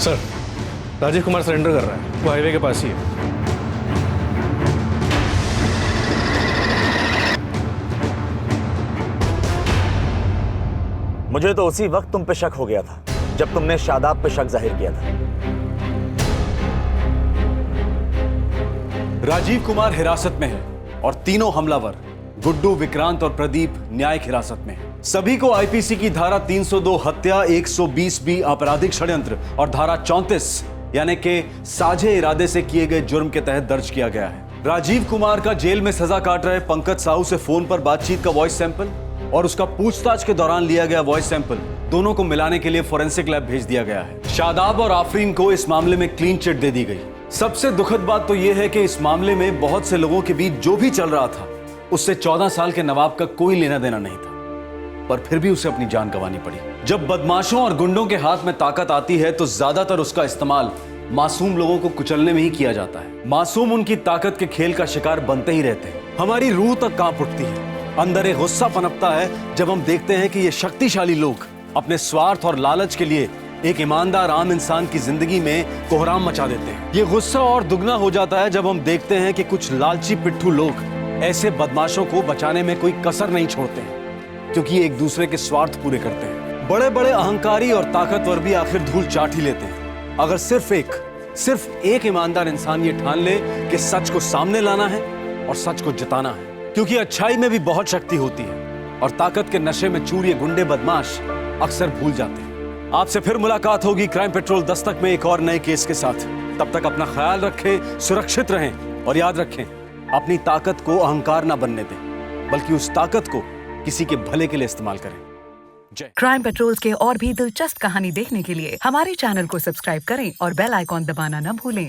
[SPEAKER 18] सर, राजीव कुमार सरेंडर कर रहा है, वो हाईवे के पास ही है।
[SPEAKER 15] मुझे तो उसी वक्त तुम पे शक हो गया था जब तुमने शादाब पे शक जाहिर किया था।
[SPEAKER 9] राजीव कुमार हिरासत में है और तीनों हमलावर गुड्डू, विक्रांत और प्रदीप न्यायिक हिरासत में हैं। सभी को आईपीसी की धारा 302 हत्या, 120B आपराधिक षड्यंत्र और धारा 34 यानी कि साझे इरादे से किए गए जुर्म के तहत दर्ज किया गया है। राजीव कुमार का जेल में सजा काट रहे पंकज साहू से फोन पर बातचीत का वॉइस सैंपल और उसका पूछताछ के दौरान लिया गया वॉइस सैंपल दोनों को मिलाने के लिए फोरेंसिक लैब भेज दिया गया है। शादाब और आफरीन को इस मामले में क्लीन चिट दे दी गई। सबसे दुखद बात तो यह है कि इस मामले में बहुत से लोगों के बीच जो भी चल रहा था उससे 14 साल के नवाब का कोई लेना देना नहीं था, पर फिर भी उसे अपनी जान गंवानी पड़ी। जब बदमाशों और गुंडों के हाथ में ताकत आती है तो ज्यादातर उसका इस्तेमाल मासूम लोगों को कुचलने में ही किया जाता है। मासूम उनकी ताकत के खेल का शिकार बनते ही रहते हैं। हमारी रूह तक कांप उठती है, अंदर एक गुस्सा पनपता है जब हम देखते हैं कि ये शक्तिशाली लोग अपने स्वार्थ और लालच के लिए एक ईमानदार आम इंसान की जिंदगी में कोहराम मचा देते हैं। ये गुस्सा और दुगना हो जाता है जब हम देखते हैं कि कुछ लालची पिट्ठू लोग ऐसे बदमाशों को बचाने में कोई कसर नहीं छोड़ते हैं, क्योंकि एक दूसरे के स्वार्थ पूरे करते हैं। बड़े बड़े अहंकारी और ताकतवर भी आखिर धूल चाट ही लेते हैं। अगर सिर्फ एक ईमानदार इंसान ये ठान ले कि सच को सामने लाना है और सच को जिताना है, क्योंकि अच्छाई में भी बहुत शक्ति होती है और ताकत के नशे में चूर ये गुंडे बदमाश अक्सर भूल जाते हैं। आपसे फिर मुलाकात होगी क्राइम पेट्रोल दस्तक में एक और नए केस के साथ। तब तक अपना ख्याल रखें, सुरक्षित रहें और याद रखें, अपनी ताकत को अहंकार ना बनने दें, बल्कि उस ताकत को किसी के भले के लिए इस्तेमाल करें।
[SPEAKER 5] क्राइम पेट्रोल के और भी दिलचस्प कहानी देखने के लिए हमारे चैनल को सब्सक्राइब करें और बेल आइकॉन दबाना न भूलें।